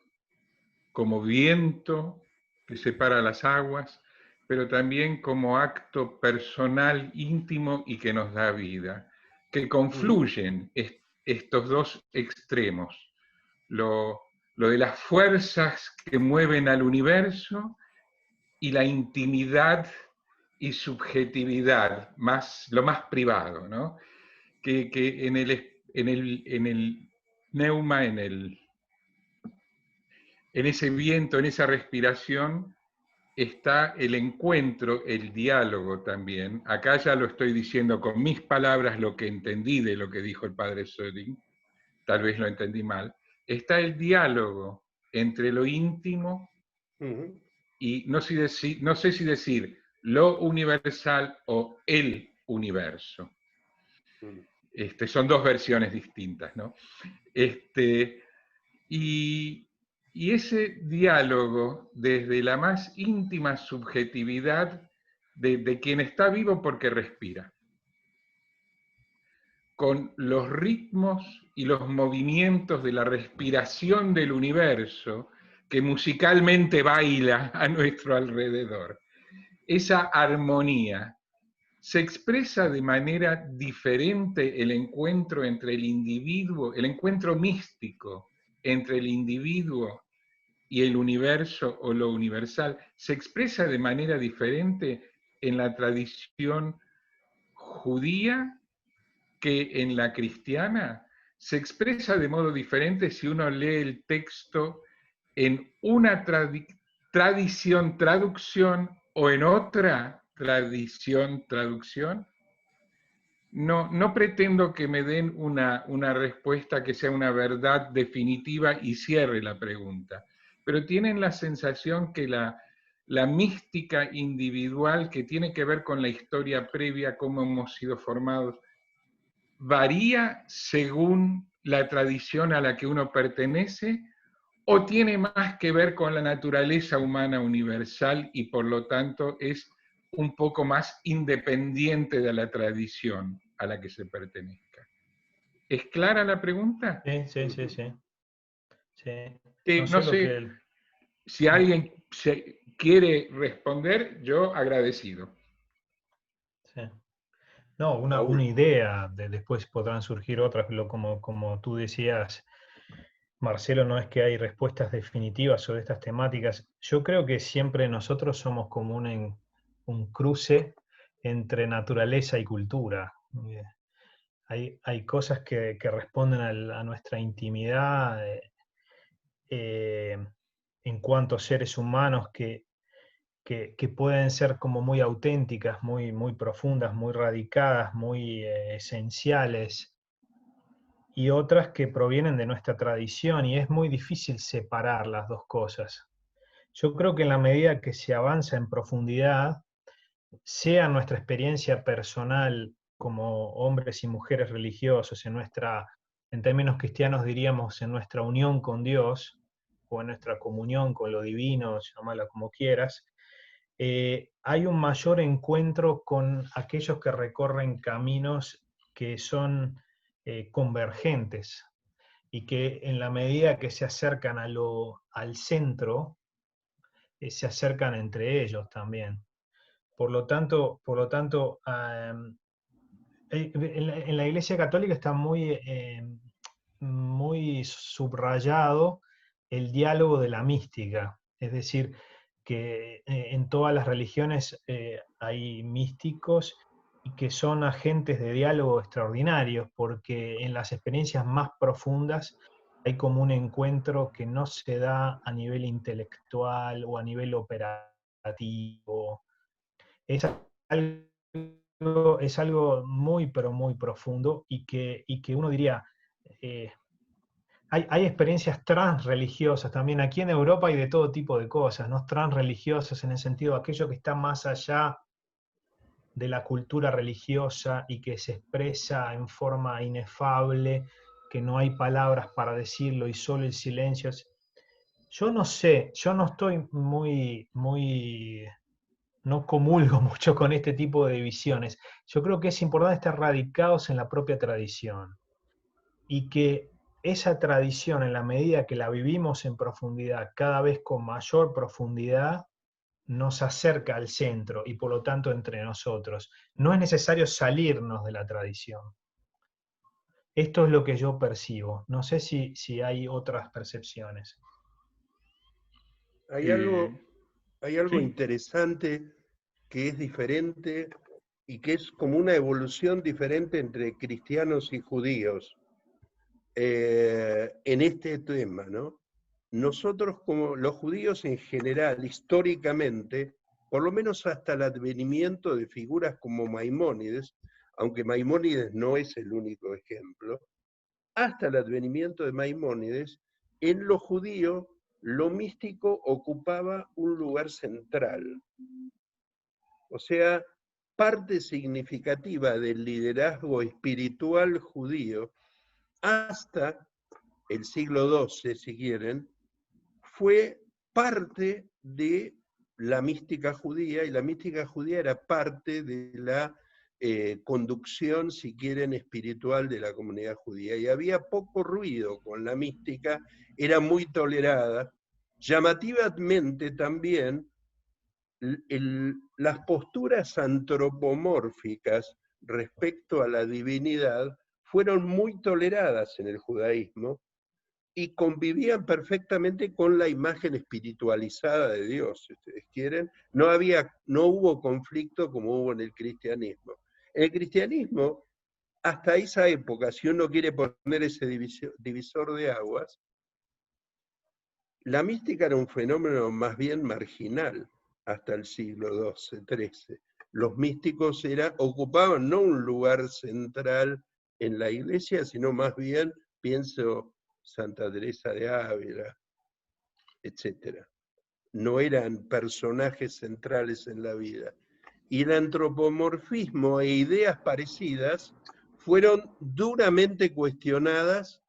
como viento que separa las aguas, pero también como acto personal, íntimo y que nos da vida, que confluyen estos dos extremos, lo de las fuerzas que mueven al universo y la intimidad y subjetividad, lo más privado, ¿no? Que en el neuma, en ese viento, en esa respiración, está el encuentro, el diálogo también. Acá ya lo estoy diciendo con mis palabras, lo que entendí de lo que dijo el padre Söding, tal vez lo entendí mal. Está el diálogo entre lo íntimo y no sé si decir lo universal o el universo. Son dos versiones distintas, ¿no? Y ese diálogo desde la más íntima subjetividad de quien está vivo porque respira, con los ritmos y los movimientos de la respiración del universo que musicalmente baila a nuestro alrededor. Esa armonía se expresa de manera diferente el encuentro entre el individuo, el encuentro místico entre el individuo y el universo o lo universal, se expresa de manera diferente en la tradición judía que en la cristiana. Se expresa de modo diferente si uno lee el texto en una tradición, traducción, o en otra tradición, traducción. No pretendo que me den una respuesta que sea una verdad definitiva y cierre la pregunta, pero tienen la sensación que la mística individual que tiene que ver con la historia previa, cómo hemos sido formados, varía según la tradición a la que uno pertenece, o tiene más que ver con la naturaleza humana universal y por lo tanto es un poco más independiente de la tradición a la que se pertenezca. ¿Es clara la pregunta? Sí. No sé si alguien quiere responder, yo agradecido. Sí. No, una idea, después podrán surgir otras, como tú decías, Marcelo, no es que hay respuestas definitivas sobre estas temáticas. Yo creo que siempre nosotros somos como un cruce entre naturaleza y cultura. Hay cosas que responden a nuestra intimidad en cuanto a seres humanos que pueden ser como muy auténticas, muy profundas, muy radicadas, muy esenciales, y otras que provienen de nuestra tradición, y es muy difícil separar las dos cosas. Yo creo que en la medida que se avanza en profundidad, sea nuestra experiencia personal como hombres y mujeres religiosos, en términos cristianos diríamos en nuestra unión con Dios, o en nuestra comunión con lo divino, llámala como quieras, hay un mayor encuentro con aquellos que recorren caminos que son convergentes y que en la medida que se acercan al centro, se acercan entre ellos también. Por lo tanto, en la Iglesia Católica está muy subrayado el diálogo de la mística, es decir, que en todas las religiones hay místicos y que son agentes de diálogo extraordinarios, porque en las experiencias más profundas hay como un encuentro que no se da a nivel intelectual o a nivel operativo. Es algo muy, pero muy profundo y que uno diría, hay experiencias transreligiosas también. Aquí en Europa hay de todo tipo de cosas, ¿no? Transreligiosas en el sentido de aquello que está más allá de la cultura religiosa y que se expresa en forma inefable, que no hay palabras para decirlo y solo el silencio. Yo no sé, yo no estoy no comulgo mucho con este tipo de visiones. Yo creo que es importante estar radicados en la propia tradición y que esa tradición, en la medida que la vivimos en profundidad, cada vez con mayor profundidad, nos acerca al centro y por lo tanto entre nosotros. No es necesario salirnos de la tradición. Esto es lo que yo percibo. No sé si hay otras percepciones. Hay algo Sí. interesante que es diferente y que es como una evolución diferente entre cristianos y judíos en este tema, ¿no? Nosotros, como los judíos en general, históricamente, por lo menos hasta el advenimiento de figuras como Maimónides, aunque Maimónides no es el único ejemplo, hasta el advenimiento de Maimónides, en lo judío lo místico ocupaba un lugar central. O sea, parte significativa del liderazgo espiritual judío hasta el siglo XII, si quieren, fue parte de la mística judía, y la mística judía era parte de la conducción, si quieren, espiritual de la comunidad judía. Y había poco ruido con la mística, era muy tolerada. Llamativamente también, las posturas antropomórficas respecto a la divinidad fueron muy toleradas en el judaísmo, y convivían perfectamente con la imagen espiritualizada de Dios, si ustedes quieren. No hubo conflicto como hubo en el cristianismo. En el cristianismo, hasta esa época, si uno quiere poner ese divisor de aguas, la mística era un fenómeno más bien marginal hasta el siglo XII, XIII. Los místicos ocupaban no un lugar central en la iglesia, sino más bien, pienso, Santa Teresa de Ávila, etc. No eran personajes centrales en la vida. Y el antropomorfismo e ideas parecidas fueron duramente cuestionadas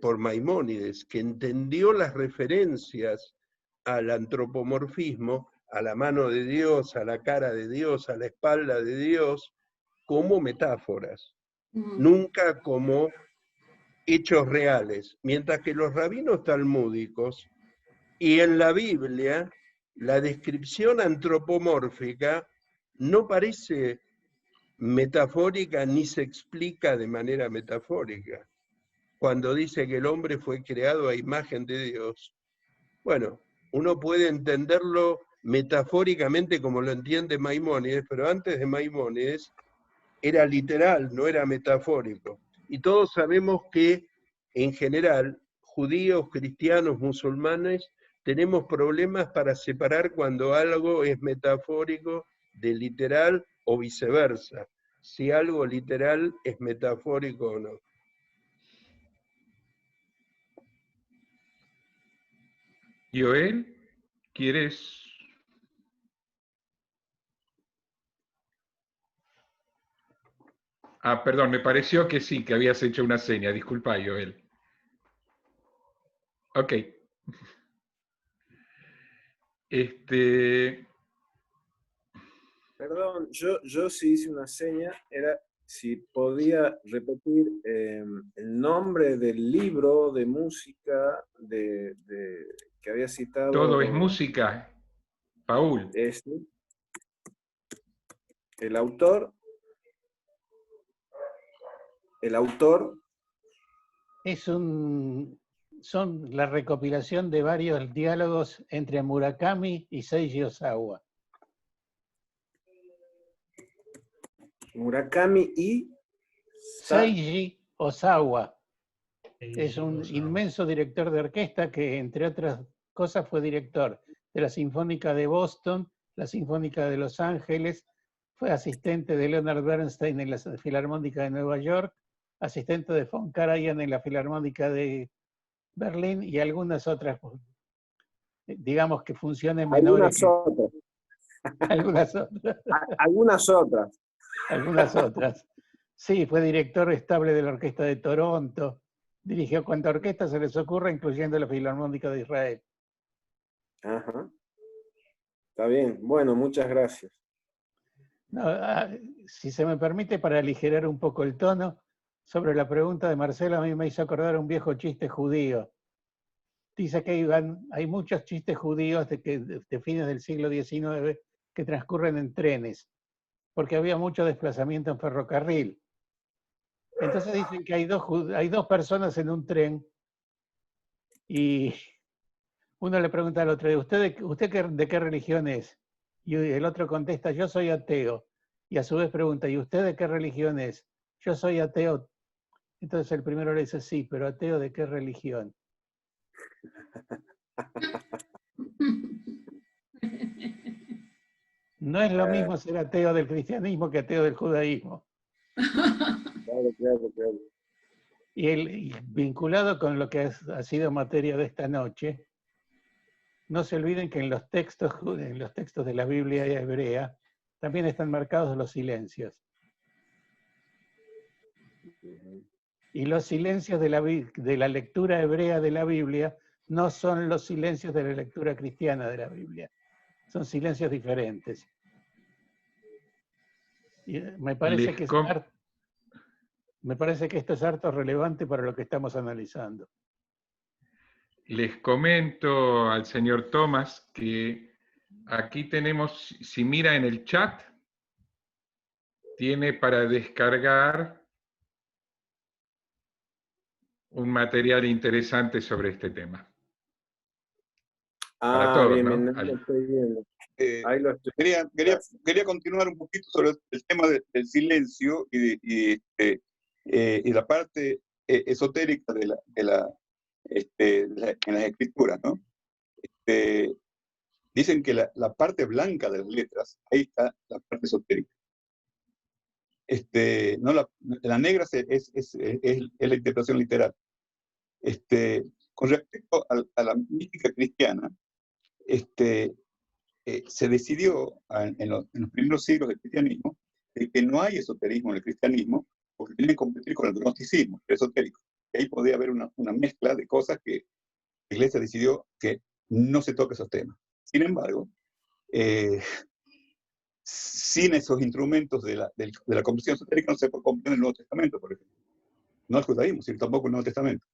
por Maimónides, que entendió las referencias al antropomorfismo, a la mano de Dios, a la cara de Dios, a la espalda de Dios, como metáforas, nunca como hechos reales, mientras que los rabinos talmúdicos y en la Biblia la descripción antropomórfica no parece metafórica ni se explica de manera metafórica. Cuando dice que el hombre fue creado a imagen de Dios, bueno, uno puede entenderlo metafóricamente como lo entiende Maimónides, pero antes de Maimónides era literal, no era metafórico. Y todos sabemos que, en general, judíos, cristianos, musulmanes, tenemos problemas para separar cuando algo es metafórico de literal o viceversa, si algo literal es metafórico o no. Joel, ¿quieres? Ah, perdón, me pareció que sí, que habías hecho una seña. Disculpa, Joel. Ok. Perdón, yo sí hice una seña, era si podía repetir el nombre del libro de música que había citado. Todo es música, Paul. El autor. Son la recopilación de varios diálogos entre Murakami y Seiji Ozawa. Murakami y Seiji Ozawa. Es un inmenso director de orquesta que, entre otras cosas, fue director de la Sinfónica de Boston, la Sinfónica de Los Ángeles, fue asistente de Leonard Bernstein en la Filarmónica de Nueva York, asistente de von Karajan en la Filarmónica de Berlín y algunas otras, digamos que funciones menores. Algunas otras. Algunas otras. Sí, fue director estable de la Orquesta de Toronto. Dirigió cuanta orquesta se les ocurra, incluyendo la Filarmónica de Israel. Ajá. Está bien. Bueno, muchas gracias. No, si se me permite, para aligerar un poco el tono, sobre la pregunta de Marcelo, a mí me hizo acordar un viejo chiste judío. Dice que hay muchos chistes judíos de fines del siglo XIX que transcurren en trenes, porque había mucho desplazamiento en ferrocarril. Entonces dicen que hay dos personas en un tren y uno le pregunta al otro, ¿usted de qué religión es? Y el otro contesta, yo soy ateo. Y a su vez pregunta, ¿y usted de qué religión es? Yo soy ateo. Entonces el primero le dice, sí, pero ateo ¿de qué religión? No es lo mismo ser ateo del cristianismo que ateo del judaísmo. Claro. Y vinculado con lo que ha sido materia de esta noche, no se olviden que en los textos de la Biblia hebrea también están marcados los silencios. Y los silencios de la lectura hebrea de la Biblia no son los silencios de la lectura cristiana de la Biblia. Son silencios diferentes. Y me parece que esto es harto relevante para lo que estamos analizando. Les comento al señor Tomás que aquí tenemos, si mira en el chat, tiene para descargar un material interesante sobre este tema. Para todos, bien, ¿no? lo estoy viendo. Ahí lo estoy. Quería continuar un poquito sobre el tema del silencio y la parte esotérica en las escrituras, ¿no? Dicen que la parte blanca de las letras, ahí está la parte esotérica. No, la negra es la interpretación literal. Con respecto a la mística cristiana, se decidió en los primeros siglos del cristianismo de que no hay esoterismo en el cristianismo porque tienen que competir con el gnosticismo, el esotérico. Y ahí podía haber una mezcla de cosas que la Iglesia decidió que no se toque esos temas. Sin embargo, sin esos instrumentos de la comprensión esotérica no se puede comprender el Nuevo Testamento, por ejemplo. No el judaísmo, sino tampoco el Nuevo Testamento.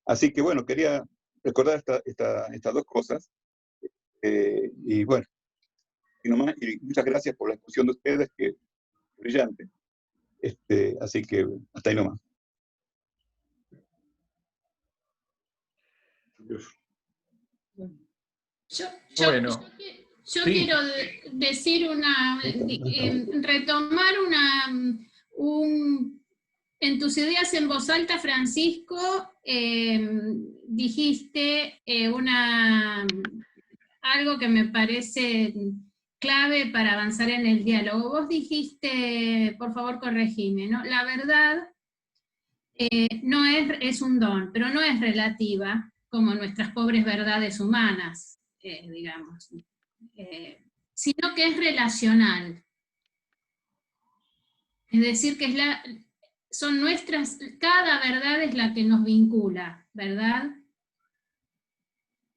Así que bueno, quería recordar estas dos cosas. Y bueno, y muchas gracias por la exposición de ustedes, que es brillante. Así que hasta ahí nomás. Yo sí. quiero decir retomar en tus ideas en voz alta, Francisco, dijiste algo que me parece clave para avanzar en el diálogo. Vos dijiste, por favor corregime, ¿no? La verdad no es un don, pero no es relativa como nuestras pobres verdades humanas, digamos, sino que es relacional. Es decir, que son nuestras, cada verdad es la que nos vincula, ¿verdad?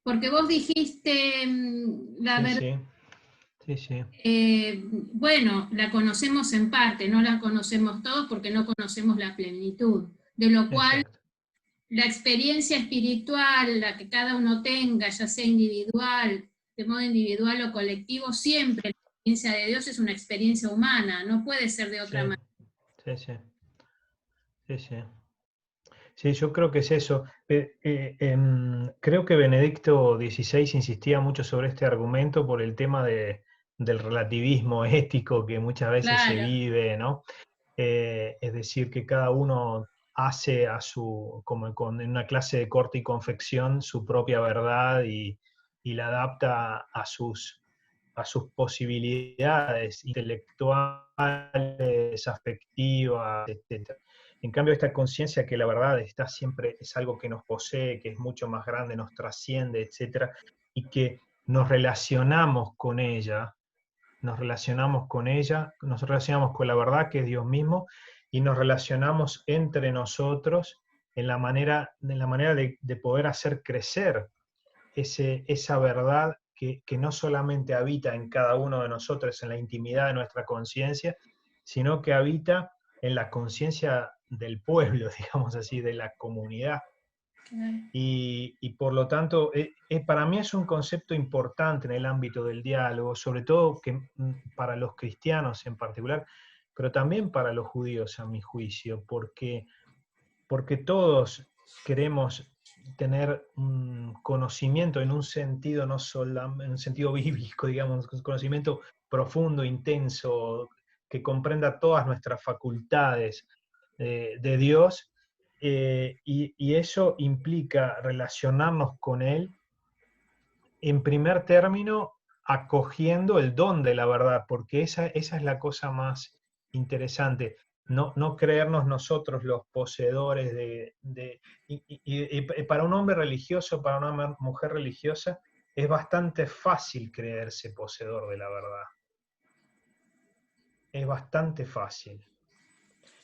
Porque vos dijiste la verdad. Sí. Bueno, la conocemos en parte, no la conocemos todos porque no conocemos la plenitud. De lo cual, exacto, la experiencia espiritual, la que cada uno tenga, ya sea individual, de modo individual o colectivo, siempre la experiencia de Dios es una experiencia humana, no puede ser de otra manera. Sí, yo creo que es eso. Creo que Benedicto XVI insistía mucho sobre este argumento por el tema del relativismo ético que muchas veces se vive, ¿no? Es decir, que cada uno hace como en una clase de corte y confección, su propia verdad y la adapta a sus posibilidades intelectuales, afectivas, etc. En cambio, esta conciencia que la verdad está siempre, es algo que nos posee, que es mucho más grande, nos trasciende, etc., y que nos relacionamos con ella, nos relacionamos con la verdad que es Dios mismo, y nos relacionamos entre nosotros en la manera de poder hacer crecer esa verdad que no solamente habita en cada uno de nosotros, en la intimidad de nuestra conciencia, sino que habita en la conciencia del pueblo, digamos así, de la comunidad. Y por lo tanto, para mí es un concepto importante en el ámbito del diálogo, sobre todo para los cristianos en particular, pero también para los judíos, a mi juicio, porque todos queremos tener un conocimiento en un sentido, no solo en un sentido bíblico, digamos, un conocimiento profundo, intenso, que comprenda todas nuestras facultades de Dios, y eso implica relacionarnos con Él, en primer término, acogiendo el don de la verdad, porque esa es la cosa más interesante. No creernos nosotros los poseedores y para un hombre religioso, para una mujer religiosa, es bastante fácil creerse poseedor de la verdad. Es bastante fácil.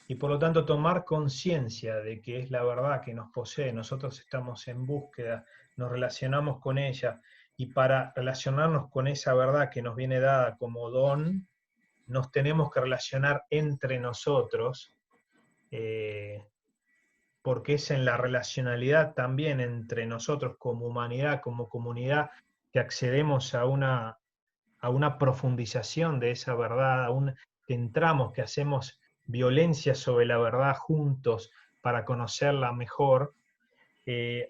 Y por lo tanto tomar conciencia de que es la verdad que nos posee, nosotros estamos en búsqueda, nos relacionamos con ella, y para relacionarnos con esa verdad que nos viene dada como don, nos tenemos que relacionar entre nosotros, porque es en la relacionalidad también entre nosotros como humanidad, como comunidad, que accedemos a una profundización de esa verdad, que entramos, que hacemos violencia sobre la verdad juntos para conocerla mejor.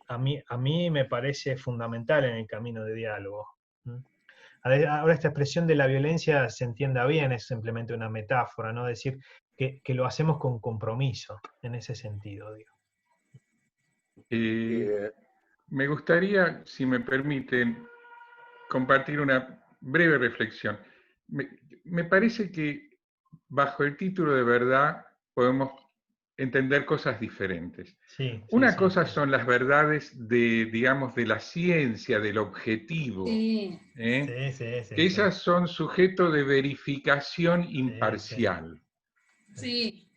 A mí me parece fundamental en el camino de diálogo. Ahora esta expresión de la violencia se entienda bien, es simplemente una metáfora, ¿no? Decir que lo hacemos con compromiso, en ese sentido, digo. Me gustaría, si me permiten, compartir una breve reflexión. Me parece que bajo el título de verdad podemos entender cosas diferentes. Sí, Una cosa son las verdades digamos, de la ciencia, del objetivo, que esas son sujeto de verificación imparcial. Sí.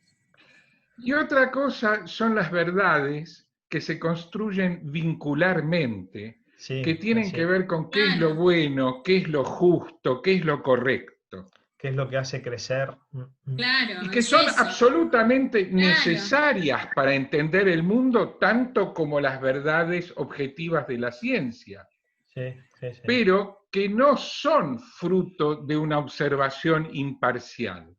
Y otra cosa son las verdades que se construyen vincularmente, que tienen que ver con qué es lo bueno, qué es lo justo, qué es lo correcto. ¿Qué es lo que hace crecer? Claro. Y que son absolutamente necesarias para entender el mundo, tanto como las verdades objetivas de la ciencia. Pero que no son fruto de una observación imparcial,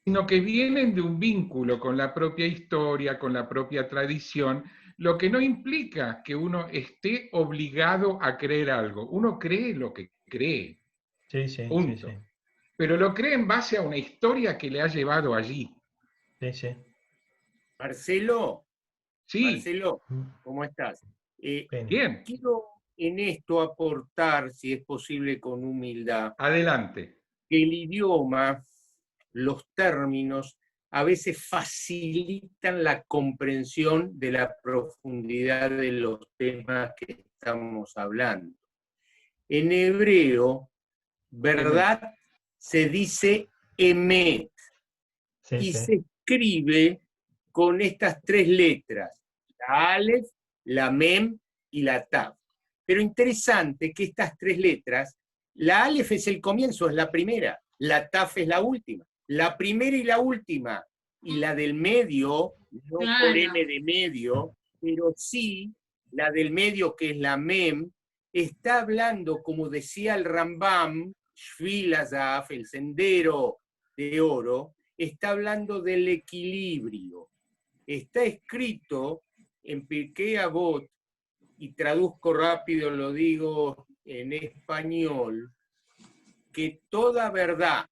sino que vienen de un vínculo con la propia historia, con la propia tradición, lo que no implica que uno esté obligado a creer algo. Uno cree lo que cree. Punto. Pero lo cree en base a una historia que le ha llevado allí. Marcelo. Sí. Marcelo, ¿cómo estás? Bien. Quiero en esto aportar, si es posible con humildad. Adelante. Que el idioma, los términos, a veces facilitan la comprensión de la profundidad de los temas que estamos hablando. En hebreo, verdad se dice emet, y se escribe con estas tres letras, la alef, la mem y la tav. Pero interesante que estas tres letras, la alef es el comienzo, es la primera, la tav es la última. La primera y la última, y la del medio, no por M de medio, pero sí la del medio, que es la mem, está hablando, como decía el Rambam, Shvil Hazaf, el sendero de oro, está hablando del equilibrio. Está escrito en Pirkei Avot, y traduzco rápido, lo digo en español, que toda verdad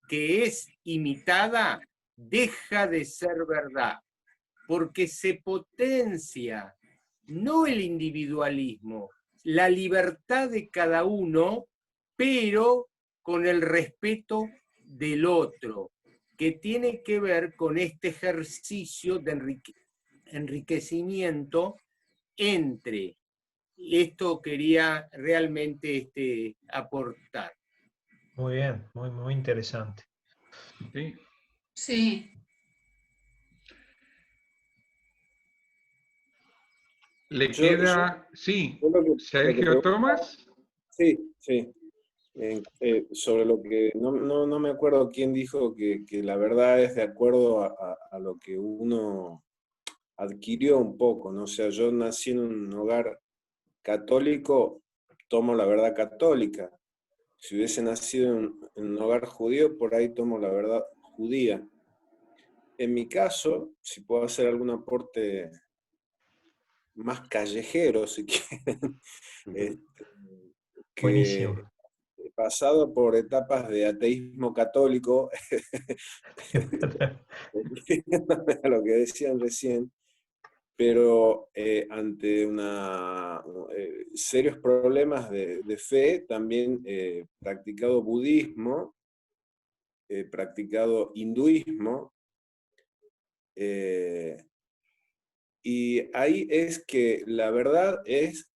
que es imitada deja de ser verdad, porque se potencia no el individualismo, la libertad de cada uno, pero con el respeto del otro, que tiene que ver con este ejercicio de enriquecimiento entre. Esto quería realmente aportar. Muy bien, muy interesante. Sí. Sí. ¿Le queda? Sí. ¿Sergio Tomás? Sí. Sobre lo que, no me acuerdo quién dijo que la verdad es de acuerdo a lo que uno adquirió un poco, ¿no? O sea, yo nací en un hogar católico, tomo la verdad católica. Si hubiese nacido en un hogar judío, por ahí tomo la verdad judía. En mi caso, si puedo hacer algún aporte más callejero, si quieren, Buenísimo. que he pasado por etapas de ateísmo católico, a lo que decían recién, pero ante serios problemas de fe, también he practicado budismo, he practicado hinduismo, y ahí es que la verdad es,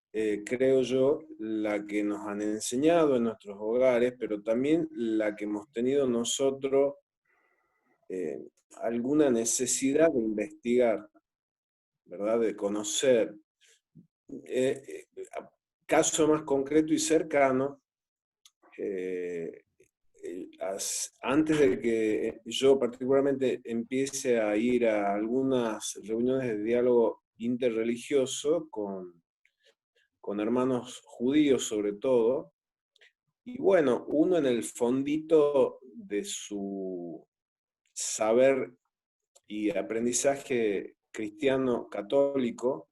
creo yo, la que nos han enseñado en nuestros hogares, pero también la que hemos tenido nosotros alguna necesidad de investigar, ¿verdad? De conocer. Caso más concreto y cercano, antes de que yo particularmente empiece a ir a algunas reuniones de diálogo interreligioso con hermanos judíos sobre todo, y bueno, uno en el fondito de su saber y aprendizaje cristiano católico,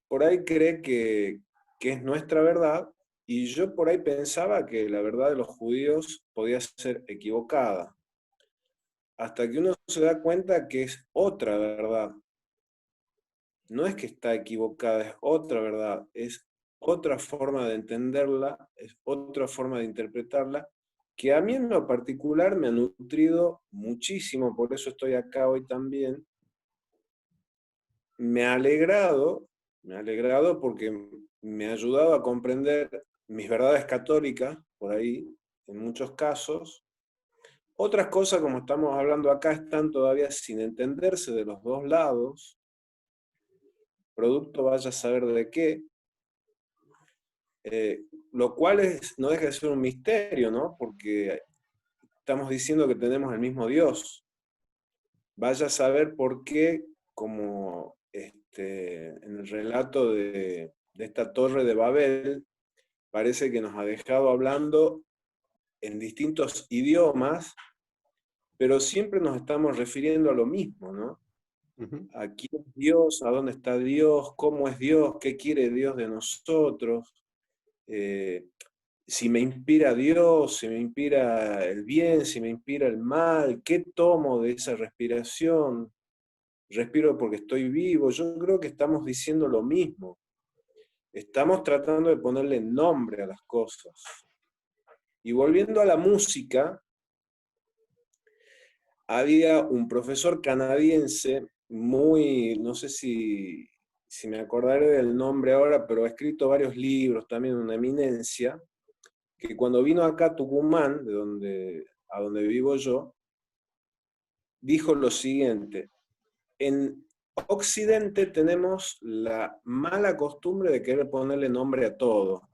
por ahí cree que es nuestra verdad, y yo por ahí pensaba que la verdad de los judíos podía ser equivocada, hasta que uno se da cuenta que es otra verdad. No es que está equivocada, es otra verdad, es otra forma de entenderla, es otra forma de interpretarla, que a mí en lo particular me ha nutrido muchísimo, por eso estoy acá hoy también. Me ha alegrado porque me ha ayudado a comprender mis verdades católicas, por ahí, en muchos casos. Otras cosas, como estamos hablando acá, están todavía sin entenderse de los dos lados, producto vaya a saber de qué, lo cual no deja de ser un misterio, ¿no? Porque estamos diciendo que tenemos el mismo Dios. Vaya a saber por qué, como en el relato de esta torre de Babel, parece que nos ha dejado hablando en distintos idiomas, pero siempre nos estamos refiriendo a lo mismo, ¿no? ¿A quién es Dios? ¿A dónde está Dios? ¿Cómo es Dios? ¿Qué quiere Dios de nosotros? Si me inspira Dios, si me inspira el bien, si me inspira el mal, ¿qué tomo de esa respiración? ¿Respiro porque estoy vivo? Yo creo que estamos diciendo lo mismo. Estamos tratando de ponerle nombre a las cosas. Y volviendo a la música, había un profesor canadiense muy, no sé si me acordaré del nombre ahora, pero ha escrito varios libros, también una eminencia, que cuando vino acá a Tucumán, a donde vivo yo, dijo lo siguiente: en Occidente tenemos la mala costumbre de querer ponerle nombre a todo.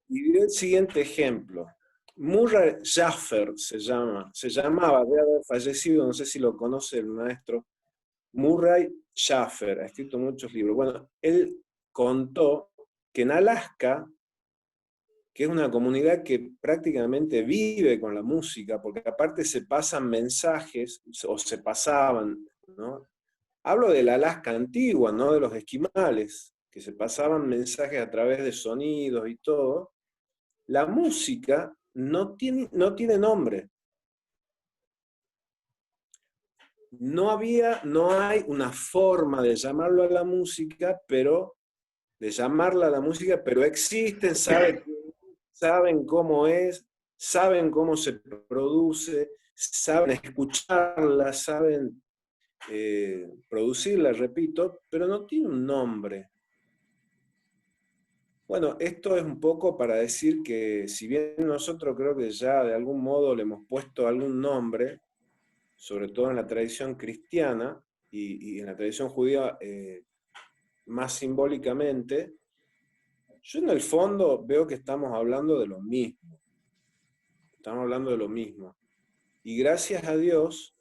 Y dio el siguiente ejemplo. Murray Schaffer se llamaba, debe haber fallecido, no sé si lo conoce el maestro, Murray Schaffer, ha escrito muchos libros. Bueno, él contó que en Alaska, que es una comunidad que prácticamente vive con la música, porque aparte se pasan mensajes, o se pasaban, ¿no? Hablo de la Alaska antigua, no de los esquimales, que se pasaban mensajes a través de sonidos y todo. La música no tiene nombre. No hay una forma de llamarlo a la música, de llamarla a la música, pero existen, saben cómo es, saben cómo se produce, saben escucharla, saben producirla, repito, pero no tiene un nombre. Bueno, esto es un poco para decir que si bien nosotros creo que ya de algún modo le hemos puesto algún nombre, sobre todo en la tradición cristiana y en la tradición judía más simbólicamente, Yo en el fondo veo que estamos hablando de lo mismo. Estamos hablando de lo mismo. Y gracias a Dios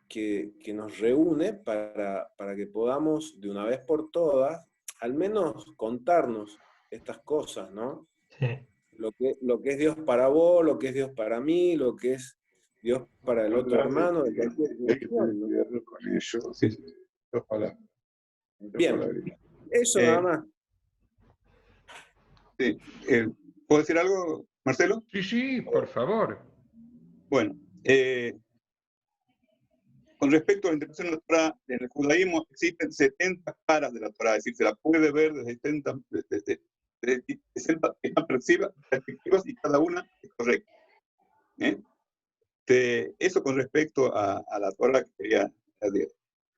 que nos reúne para que podamos de una vez por todas, al menos contarnos estas cosas, ¿no? Sí. Lo que es Dios para vos, lo que es Dios para mí, lo que es Dios para el otro hermano. De cualquier religión, ¿no? Con ello. Sí, sí. Ojalá. Bien, eso nada más. Sí. ¿Puedo decir algo, Marcelo? Sí, sí, por favor. Bueno, con respecto a la interpretación de la Torá, en el judaísmo existen 70 caras de la Torá, es decir, se la puede ver desde 60 perspectivas y cada una es correcta. Eso con respecto a la Torá que quería decir.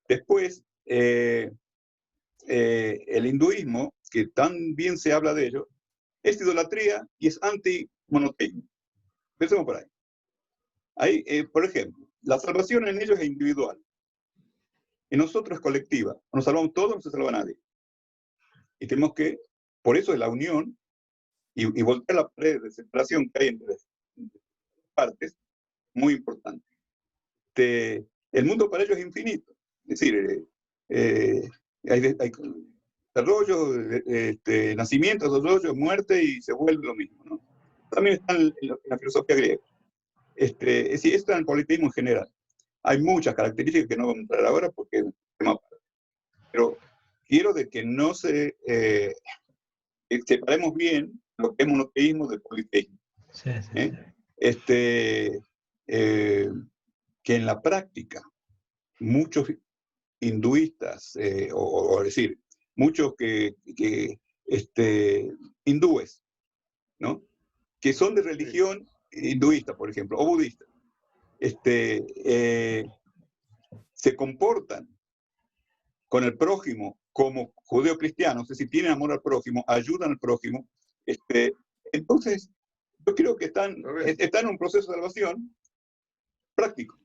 Después, el hinduismo, que tan bien se habla de ello, es idolatría y es anti-monoteísmo. Empecemos por ahí. Ahí, por ejemplo, la salvación en ellos es individual. En nosotros es colectiva. O nos salvamos todos, no se salva nadie. Y tenemos que, por eso es la unión y voltear la pared de separación que hay entre partes, muy importante. El mundo para ellos es infinito. Es decir, hay desarrollo, nacimiento, desarrollo, muerte y se vuelve lo mismo, ¿no? También está en la filosofía griega. Es decir, esto en el politeísmo en general. Hay muchas características que no vamos a entrar ahora porque es un tema aparte. Pero quiero de que no separemos bien lo que es monoteísmo del politeísmo. Sí, sí, sí. Que en la práctica muchos hinduistas, o decir, muchos hindúes, ¿no? Que son de religión hinduista, por ejemplo, o budista, se comportan con el prójimo como judeo-cristianos, es decir, tienen amor al prójimo, ayudan al prójimo. Entonces, yo creo que están en un proceso de salvación práctico.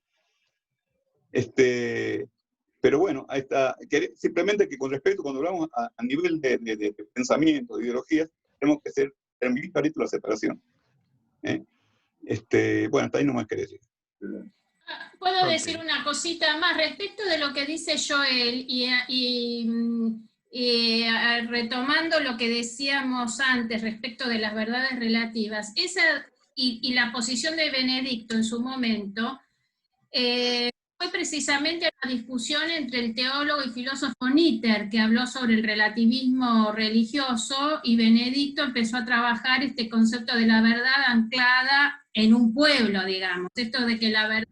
Pero bueno, ahí está. Simplemente que con respecto, cuando hablamos a nivel de pensamiento, de ideologías, tenemos que ser muy clarito la separación. Bueno, hasta ahí no más que decir. Puedo decir una cosita más respecto de lo que dice Joel y retomando lo que decíamos antes respecto de las verdades relativas, y la posición de Benedicto en su momento, fue precisamente la discusión entre el teólogo y filósofo Nietzsche, que habló sobre el relativismo religioso, y Benedicto empezó a trabajar este concepto de la verdad anclada en un pueblo, digamos, esto de que la verdad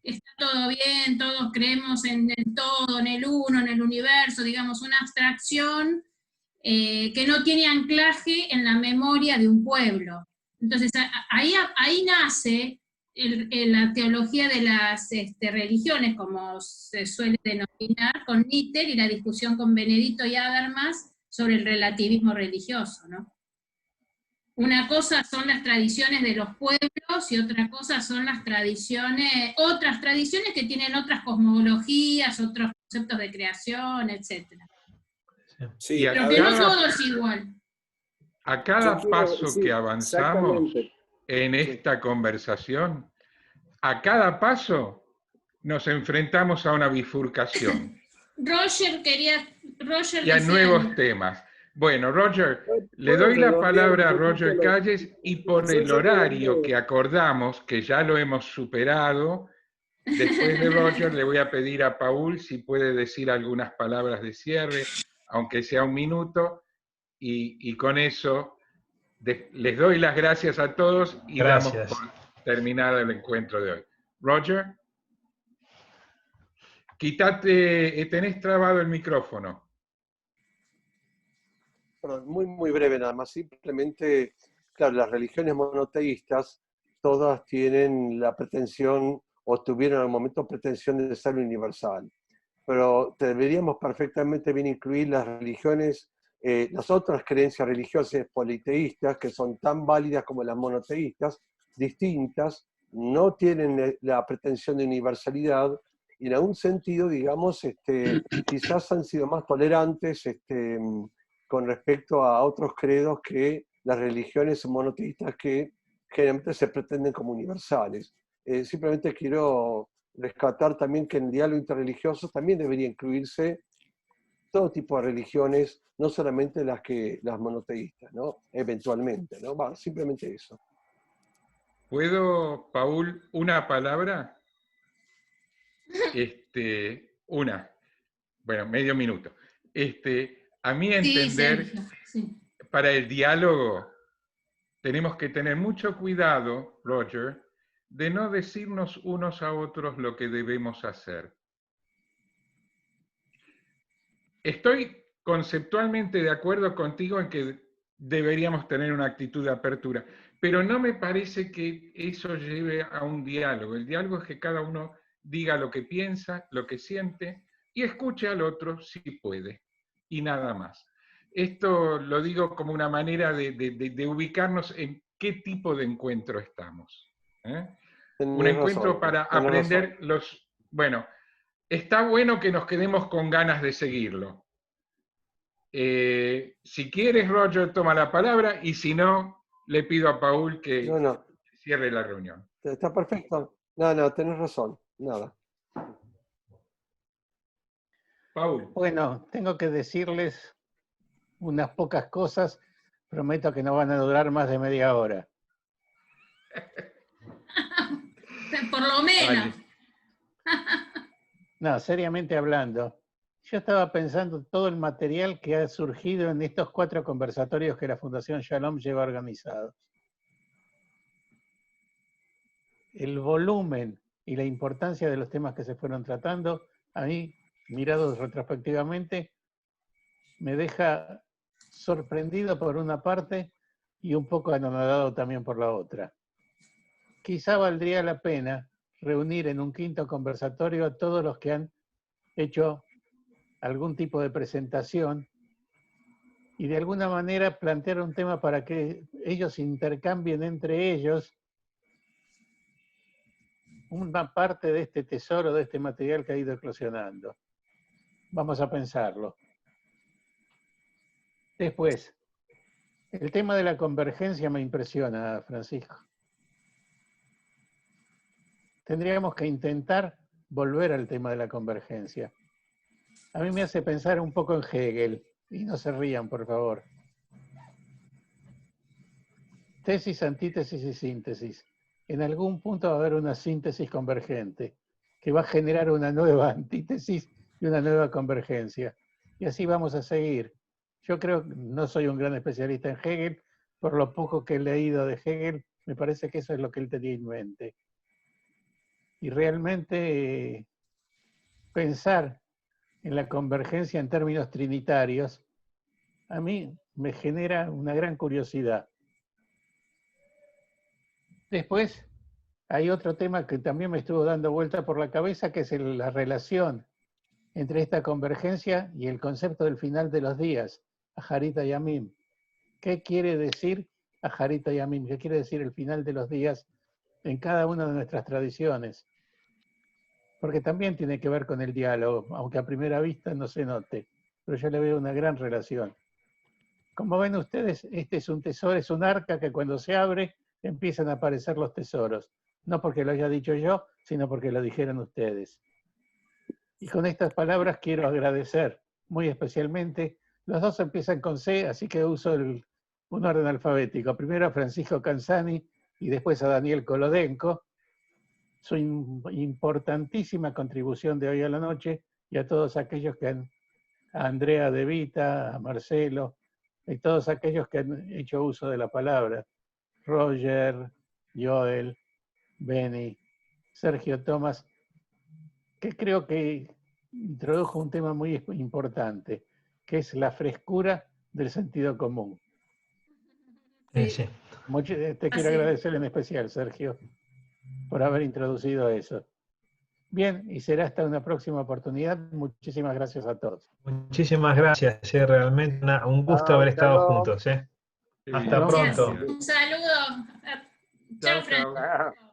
está todo bien, todos creemos en el todo, en el uno, en el universo, digamos, una abstracción que no tiene anclaje en la memoria de un pueblo. Entonces, ahí nace la teología de las religiones, como se suele denominar, con Nietzsche, y la discusión con Benedicto y Habermas sobre el relativismo religioso, ¿no? Una cosa son las tradiciones de los pueblos y otra cosa son las otras tradiciones que tienen otras cosmologías, otros conceptos de creación, etc. Sí, pero que no todo es igual. A cada paso que avanzamos en esta conversación, a cada paso nos enfrentamos a una bifurcación. Roger y a nuevos temas. Bueno, Roger, le doy la palabra a Roger Calles, y por el horario que acordamos, que ya lo hemos superado, después de Roger le voy a pedir a Paul si puede decir algunas palabras de cierre, aunque sea un minuto, y con eso les doy las gracias a todos y damos por terminado el encuentro de hoy. Roger, tenés trabado el micrófono. Muy, muy breve nada más. Simplemente, claro, las religiones monoteístas todas tienen la pretensión, o tuvieron al momento pretensión de ser universal. Pero deberíamos perfectamente bien incluir las religiones, las otras creencias religiosas politeístas, que son tan válidas como las monoteístas, distintas, no tienen la pretensión de universalidad, y en algún sentido, digamos, quizás han sido más tolerantes, con respecto a otros credos que las religiones monoteístas que generalmente se pretenden como universales. Simplemente quiero rescatar también que en el diálogo interreligioso también debería incluirse todo tipo de religiones, no solamente las monoteístas, ¿no? Eventualmente, ¿no? Simplemente eso. ¿Puedo, Paul, una palabra? Bueno, medio minuto. A mí entender, Sí, sí. para el diálogo, tenemos que tener mucho cuidado, Roger, de no decirnos unos a otros lo que debemos hacer. Estoy conceptualmente de acuerdo contigo en que deberíamos tener una actitud de apertura, pero no me parece que eso lleve a un diálogo. El diálogo es que cada uno diga lo que piensa, lo que siente, y escuche al otro si puede, y nada más. Esto lo digo como una manera de ubicarnos en qué tipo de encuentro estamos. Un encuentro razón, para tenés aprender razón. Bueno, está bueno que nos quedemos con ganas de seguirlo. Si quieres, Roger, toma la palabra, y si no, le pido a Paul que cierre la reunión. Está perfecto. No, tenés razón. Nada. Paul. Bueno, tengo que decirles unas pocas cosas. Prometo que no van a durar más de media hora. Por lo menos. No, seriamente hablando, yo estaba pensando en todo el material que ha surgido en estos 4 conversatorios que la Fundación Shalom lleva organizados. El volumen y la importancia de los temas que se fueron tratando, a mí, mirados retrospectivamente, me deja sorprendido por una parte y un poco anonadado también por la otra. Quizá valdría la pena reunir en un 5º conversatorio a todos los que han hecho algún tipo de presentación y de alguna manera plantear un tema para que ellos intercambien entre ellos una parte de este tesoro, de este material que ha ido eclosionando. Vamos a pensarlo. Después, el tema de la convergencia me impresiona, Francisco. Tendríamos que intentar volver al tema de la convergencia. A mí me hace pensar un poco en Hegel, y no se rían, por favor. Tesis, antítesis y síntesis. En algún punto va a haber una síntesis convergente que va a generar una nueva antítesis y una nueva convergencia. Y así vamos a seguir. Yo creo, no soy un gran especialista en Hegel, por lo poco que he leído de Hegel, me parece que eso es lo que él tenía en mente. Y realmente pensar en la convergencia en términos trinitarios, a mí me genera una gran curiosidad. Después, hay otro tema que también me estuvo dando vuelta por la cabeza, que es la relación entre esta convergencia y el concepto del final de los días, Aharit Hayamim. ¿Qué quiere decir Aharit Hayamim? ¿Qué quiere decir el final de los días en cada una de nuestras tradiciones? Porque también tiene que ver con el diálogo, aunque a primera vista no se note, pero yo le veo una gran relación. Como ven ustedes, este es un tesoro, es un arca que cuando se abre empiezan a aparecer los tesoros. No porque lo haya dicho yo, sino porque lo dijeron ustedes. Y con estas palabras quiero agradecer muy especialmente. Los dos empiezan con C, así que uso un orden alfabético. Primero a Francisco Canzani y después a Daniel Kolodenko. Su importantísima contribución de hoy a la noche y a todos aquellos que han, a Andrea De Vita, a Marcelo, y todos aquellos que han hecho uso de la palabra. Roger, Joel, Benny, Sergio Tomás, que creo que introdujo un tema muy importante, que es la frescura del sentido común. Sí. Te quiero agradecer en especial, Sergio, por haber introducido eso. Bien, y será hasta una próxima oportunidad. Muchísimas gracias a todos. Muchísimas gracias, realmente un gusto haber estado juntos. Hasta pronto. Un saludo. Chao, Fran.